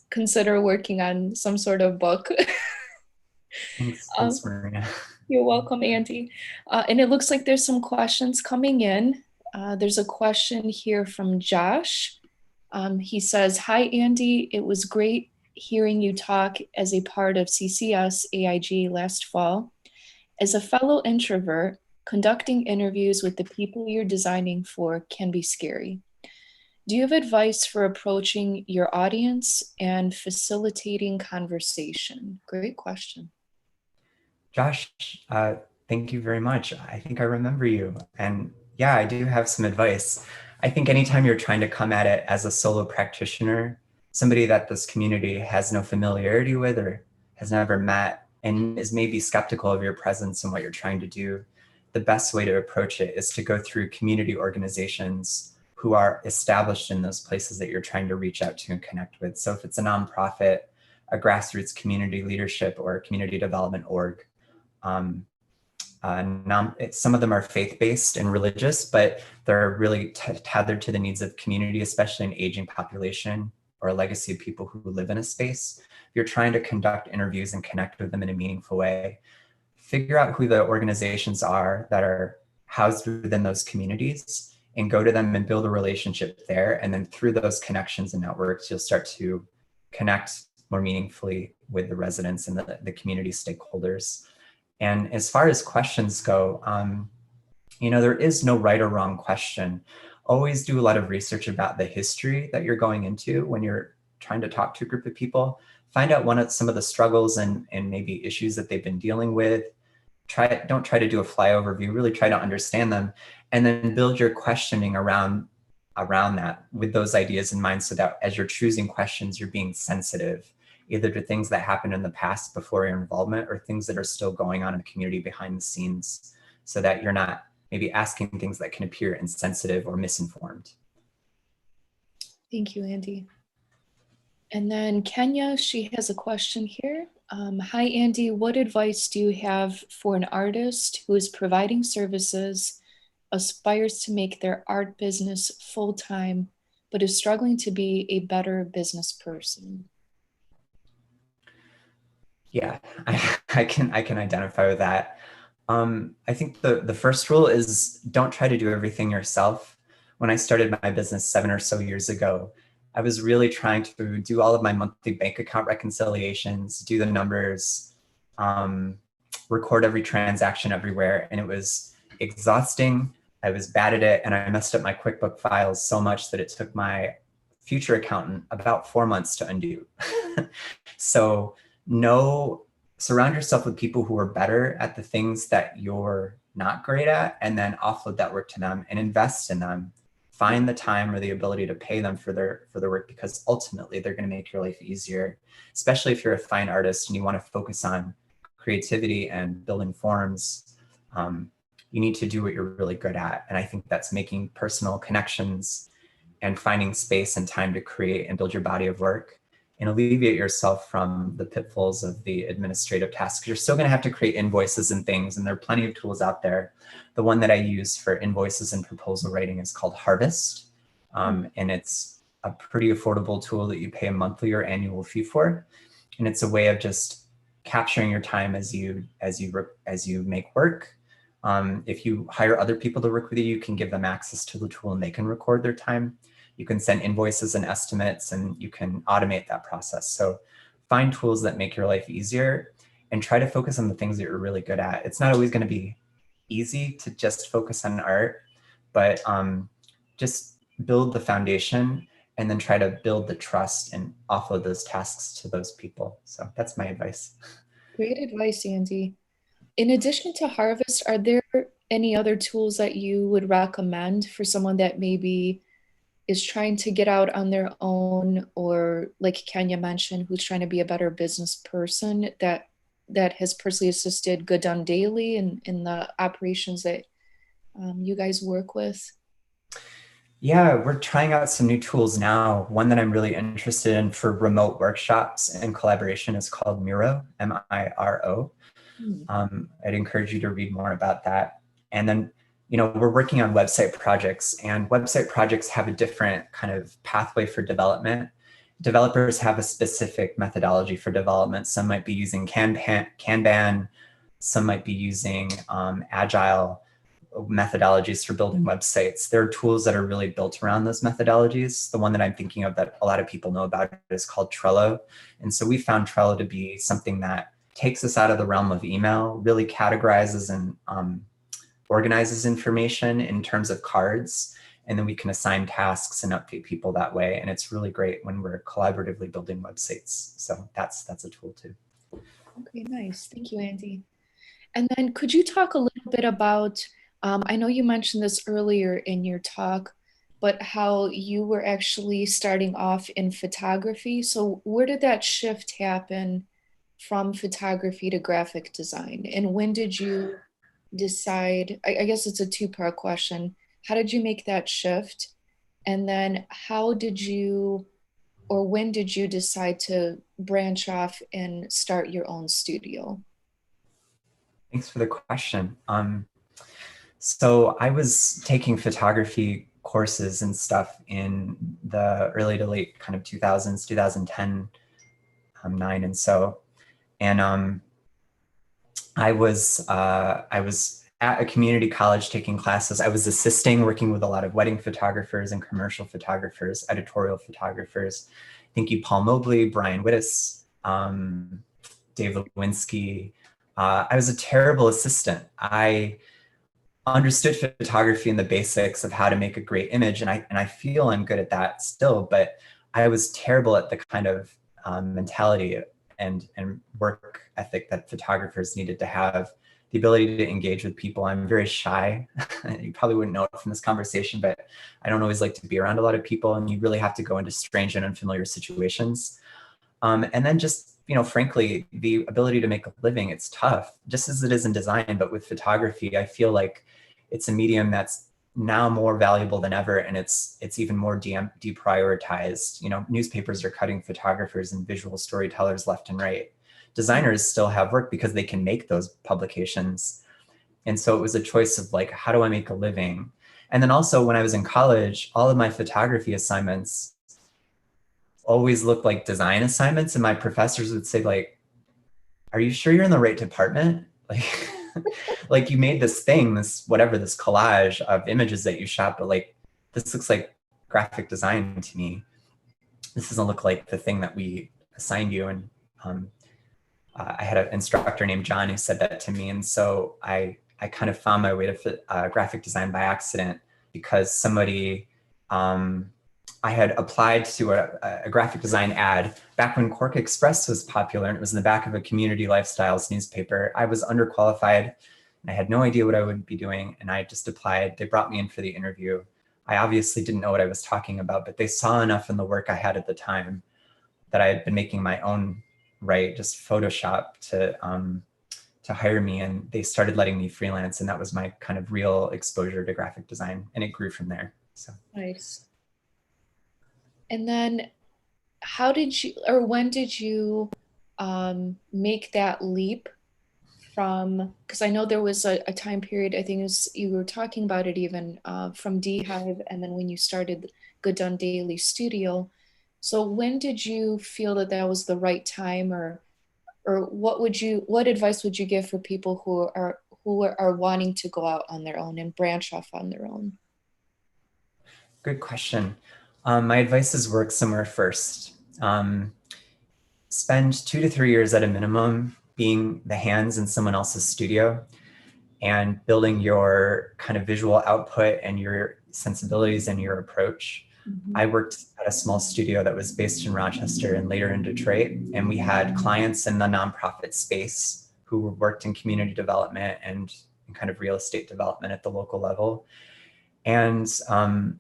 consider working on some sort of book. Thanks, Marina. You're welcome, Andy. And it looks like there's some questions coming in. There's a question here from Josh. He says, "Hi, Andy. It was great hearing you talk as a part of CCS AIG last fall. As a fellow introvert, conducting interviews with the people you're designing for can be scary. Do you have advice for approaching your audience and facilitating conversation?" Great question. Josh, thank you very much. I think I remember you. And yeah, I do have some advice. I think anytime you're trying to come at it as a solo practitioner, somebody that this community has no familiarity with or has never met and is maybe skeptical of your presence and what you're trying to do, the best way to approach it is to go through community organizations who are established in those places that you're trying to reach out to and connect with. So if it's a nonprofit, a grassroots community leadership or a community development org, some of them are faith-based and religious, but they're really tethered to the needs of community, especially an aging population or a legacy of people who live in a space. You're trying to conduct interviews and connect with them in a meaningful way. Figure out who the organizations are that are housed within those communities and go to them and build a relationship there. And then through those connections and networks, you'll start to connect more meaningfully with the residents and the community stakeholders. And as far as questions go, there is no right or wrong question. Always do a lot of research about the history that you're going into when you're trying to talk to a group of people. Find out some of the struggles and maybe issues that they've been dealing with. Don't try to do a flyover view, really try to understand them, and then build your questioning around that with those ideas in mind, so that as you're choosing questions, you're being sensitive either to things that happened in the past before your involvement or things that are still going on in the community behind the scenes, so that you're not maybe asking things that can appear insensitive or misinformed. Thank you, Andy. And then Kenya, she has a question here. Hi, Andy, what advice do you have for an artist who is providing services, aspires to make their art business full-time, but is struggling to be a better business person? Yeah, I can identify with that. I think the first rule is don't try to do everything yourself. When I started my business 7 or so years ago, I was really trying to do all of my monthly bank account reconciliations, do the numbers, record every transaction everywhere. And it was exhausting. I was bad at it. And I messed up my QuickBook files so much that it took my future accountant about 4 months to undo. So surround yourself with people who are better at the things that you're not great at, and then offload that work to them and invest in them. Find the time or the ability to pay them for their work, because ultimately they're going to make your life easier, especially if you're a fine artist and you want to focus on creativity and building forms. you need to do what you're really good at. And I think that's making personal connections and finding space and time to create and build your body of work and alleviate yourself from the pitfalls of the administrative tasks. You're still going to have to create invoices and things, and there are plenty of tools out there. The one that I use for invoices and proposal writing is called Harvest, and it's a pretty affordable tool that you pay a monthly or annual fee for, and it's a way of just capturing your time as you make work. If you hire other people to work with you, you can give them access to the tool and they can record their time. You can send invoices and estimates, and you can automate that process. So find tools that make your life easier and try to focus on the things that you're really good at. It's not always going to be easy to just focus on art, but just build the foundation and then try to build the trust and offload those tasks to those people. So that's my advice. Great advice, Andy. In addition to Harvest, are there any other tools that you would recommend for someone that maybe is trying to get out on their own, or like Kenya mentioned, who's trying to be a better business person that has personally assisted Good Done Daily in the operations that you guys work with? Yeah, we're trying out some new tools now. One that I'm really interested in for remote workshops and collaboration is called Miro, M-I-R-O. I'd encourage you to read more about that. And then, we're working on website projects, and website projects have a different kind of pathway for development. Developers have a specific methodology for development. Some might be using Kanban, some might be using agile methodologies for building websites. There are tools that are really built around those methodologies. The one that I'm thinking of that a lot of people know about is called Trello. And so we found Trello to be something that takes us out of the realm of email, really categorizes and organizes information in terms of cards, and then we can assign tasks and update people that way. And it's really great when we're collaboratively building websites. So that's a tool too. Okay, nice. Thank you, Andy. And then could you talk a little bit about, I know you mentioned this earlier in your talk, but how you were actually starting off in photography. So where did that shift happen from photography to graphic design? And when did you decide, I guess it's a two-part question. How did you make that shift? And then how did you, or when did you decide to branch off and start your own studio? Thanks for the question. So I was taking photography courses and stuff in the early to late kind of 2000s, 2010, 9 and so. And I was at a community college taking classes. I was assisting, working with a lot of wedding photographers and commercial photographers, editorial photographers. Thank you, Paul Mobley, Brian Wittes, Dave Lewinsky. I was a terrible assistant. I understood photography and the basics of how to make a great image, and I feel I'm good at that still, but I was terrible at the kind of mentality and work ethic that photographers needed to have, the ability to engage with people. I'm very shy. You probably wouldn't know it from this conversation, but I don't always like to be around a lot of people, and you really have to go into strange and unfamiliar situations. And then just, frankly, the ability to make a living, it's tough, just as it is in design, but with photography, I feel like it's a medium that's now more valuable than ever, and it's even more deprioritized. Newspapers are cutting photographers and visual storytellers left and right. Designers still have work because they can make those publications. And so it was a choice of like, how do I make a living? And then also when I was in college, all of my photography assignments always looked like design assignments. And my professors would say like, are you sure you're in the right department? Like, like you made this thing, this collage of images that you shot, but like, this looks like graphic design to me. This doesn't look like the thing that we assigned you. And I had an instructor named John who said that to me. And so I kind of found my way to graphic design by accident, because somebody, I had applied to a graphic design ad back when Cork Express was popular, and it was in the back of a community lifestyles newspaper. I was underqualified and I had no idea what I would be doing. And I just applied. They brought me in for the interview. I obviously didn't know what I was talking about, but they saw enough in the work I had at the time that I had been making my own, just Photoshop to hire me, and they started letting me freelance, and that was my kind of real exposure to graphic design, and it grew from there. So Nice. And then how did you, or when did you make that leap from, because I know there was a time period, I think it was, you were talking about it even from Beehive, and then when you started Good Done Daily Studio. So when did you feel that that was the right time, or what advice would you give for people who are wanting to go out on their own and branch off on their own? good question. My advice is work somewhere first. Spend 2 to 3 years at a minimum being the hands in someone else's studio and building your kind of visual output and your sensibilities and your approach. Mhm. I worked at a small studio that was based in Rochester and later in Detroit, and we had clients in the nonprofit space who worked in community development and kind of real estate development at the local level. And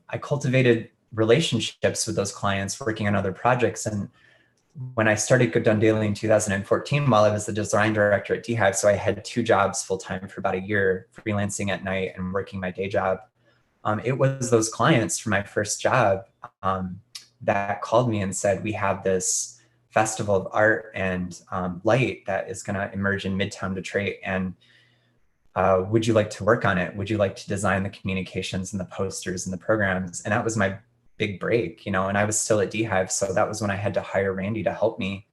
I cultivated relationships with those clients working on other projects. And when I started Good Done Daily in 2014, while I was the design director at Beehive, so I had 2 jobs full time for about a year, freelancing at night and working my day job. It was those clients from my first job that called me and said, we have this festival of art and light that is going to emerge in Midtown Detroit. And would you like to work on it? Would you like to design the communications and the posters and the programs? And that was my big break, and I was still at Beehive. So that was when I had to hire Randy to help me.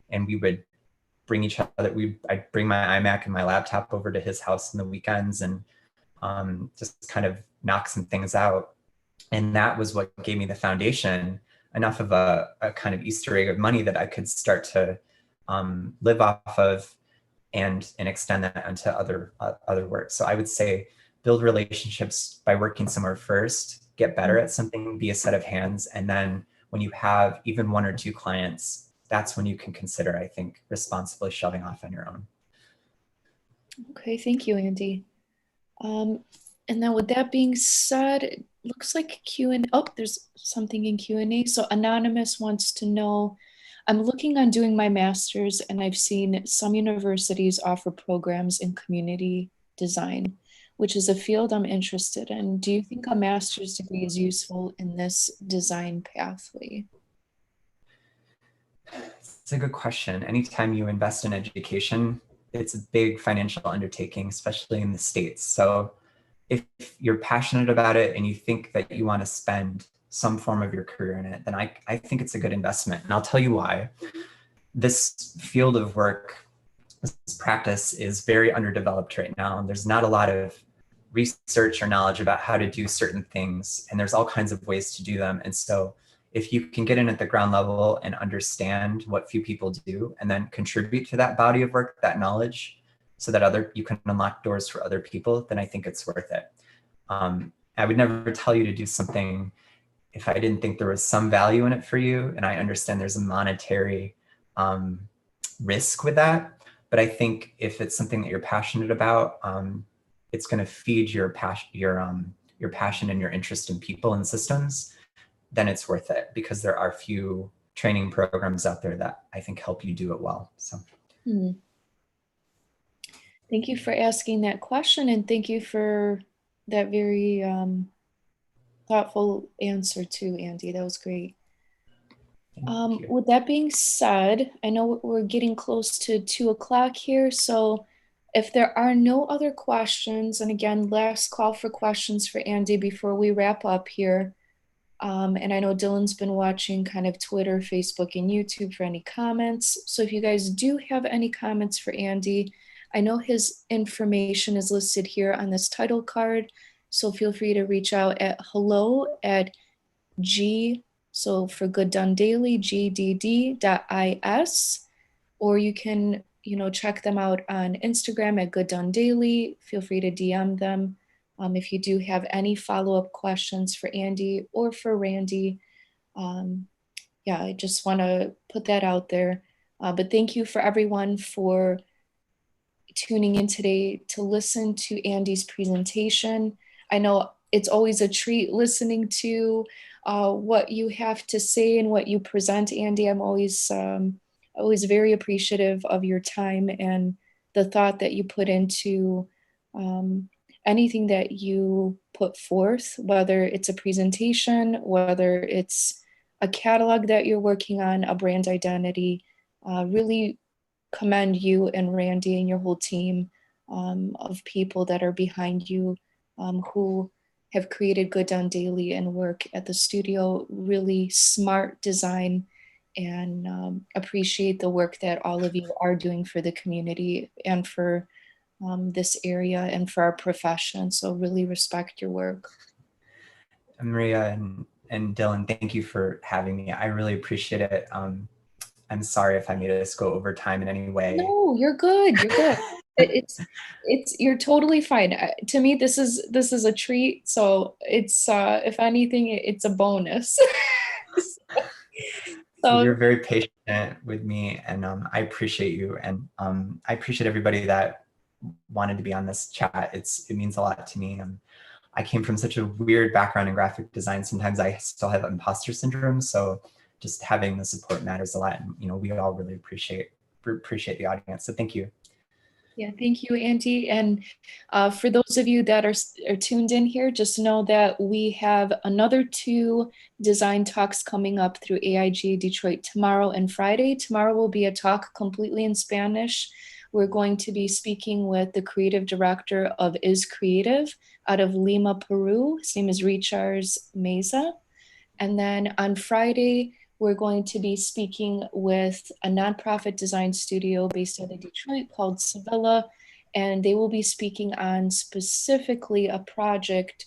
And we would bring each other, I'd bring my iMac and my laptop over to his house in the weekends and just kind of knock some things out. And that was what gave me the foundation, enough of a kind of Easter egg of money that I could start to live off of and extend that onto other work. So I would say build relationships by working somewhere first, get better at something, be a set of hands. And then when you have even 1 or 2 clients, that's when you can consider, I think, responsibly shoving off on your own. Okay, thank you, Andy. And then with that being said, it looks like Q&A. Oh, there's something in Q&A. So Anonymous wants to know, I'm looking on doing my master's, and I've seen some universities offer programs in community design, which is a field I'm interested in. Do you think a master's degree is useful in this design pathway? It's a good question. Anytime you invest in education, it's a big financial undertaking, especially in the States. So if you're passionate about it and you think that you want to spend some form of your career in it, then I think it's a good investment. And I'll tell you why. This field of work, this practice is very underdeveloped right now. And there's not a lot of research or knowledge about how to do certain things. And there's all kinds of ways to do them. And so if you can get in at the ground level and understand what few people do and then contribute to that body of work, that knowledge, so that you can unlock doors for other people, then I think it's worth it. I would never tell you to do something if I didn't think there was some value in it for you. And I understand there's a monetary risk with that. But I think if it's something that you're passionate about, it's going to feed your passion and your interest in people and systems, then it's worth it, because there are few training programs out there that I think help you do it well. So. Thank you for asking that question, and thank you for that very thoughtful answer too, Andy. That was great. With that being said, I know we're getting close to 2 o'clock here, so if there are no other questions, and again, last call for questions for Andy before we wrap up here. And I know Dylan's been watching kind of Twitter, Facebook, and YouTube for any comments. So if you guys do have any comments for Andy, I know his information is listed here on this title card. So feel free to reach out at hello@g, so for Good Done Daily, gdd.is, or you can, check them out on Instagram at Good Done Daily. Feel free to DM them. If you do have any follow-up questions for Andy or for Randy, I just want to put that out there. But thank you for everyone for tuning in today to listen to Andy's presentation. I know it's always a treat listening to what you have to say and what you present, Andy. I'm always very appreciative of your time and the thought that you put into anything that you put forth, whether it's a presentation, whether it's a catalog that you're working on, a brand identity. Really commend you and Randy and your whole team of people that are behind you who have created Good Done Daily and work at the studio. Really smart design, and appreciate the work that all of you are doing for the community and for this area and for our profession. So really respect your work. Maria and Dylan, thank you for having me. I really appreciate it. I'm sorry if I made us go over time in any way. No, you're good. You're good. You're totally fine. To me, this is a treat. So it's if anything, it's a bonus. So So you're very patient with me, and I appreciate you, and I appreciate everybody that wanted to be on this chat. It means a lot to me. I came from such a weird background in graphic design. Sometimes I still have imposter syndrome, so just having the support matters a lot. And we all really appreciate the audience. So thank you. yeah, thank you, Andy. And for those of you that are tuned in here, just know that we have another 2 design talks coming up through AIG Detroit tomorrow and Friday. Tomorrow will be a talk completely in Spanish. We're going to be speaking with the creative director of Is Creative out of Lima, Peru. His name is Richards Meza. And then on Friday, we're going to be speaking with a nonprofit design studio based out of Detroit called Sevilla, and they will be speaking on specifically a project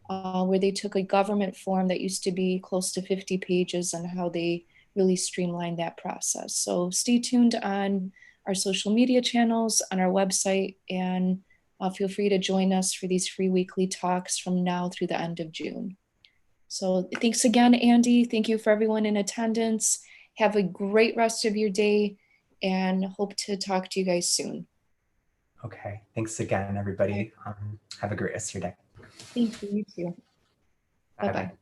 where they took a government form that used to be close to 50 pages and how they really streamlined that process. So stay tuned on our social media channels, on our website, and feel free to join us for these free weekly talks from now through the end of June. So thanks again, Andy. Thank you for everyone in attendance. Have a great rest of your day and hope to talk to you guys soon. Okay, thanks again, everybody. Have a great rest of your day. Thank you, you too. Bye-bye.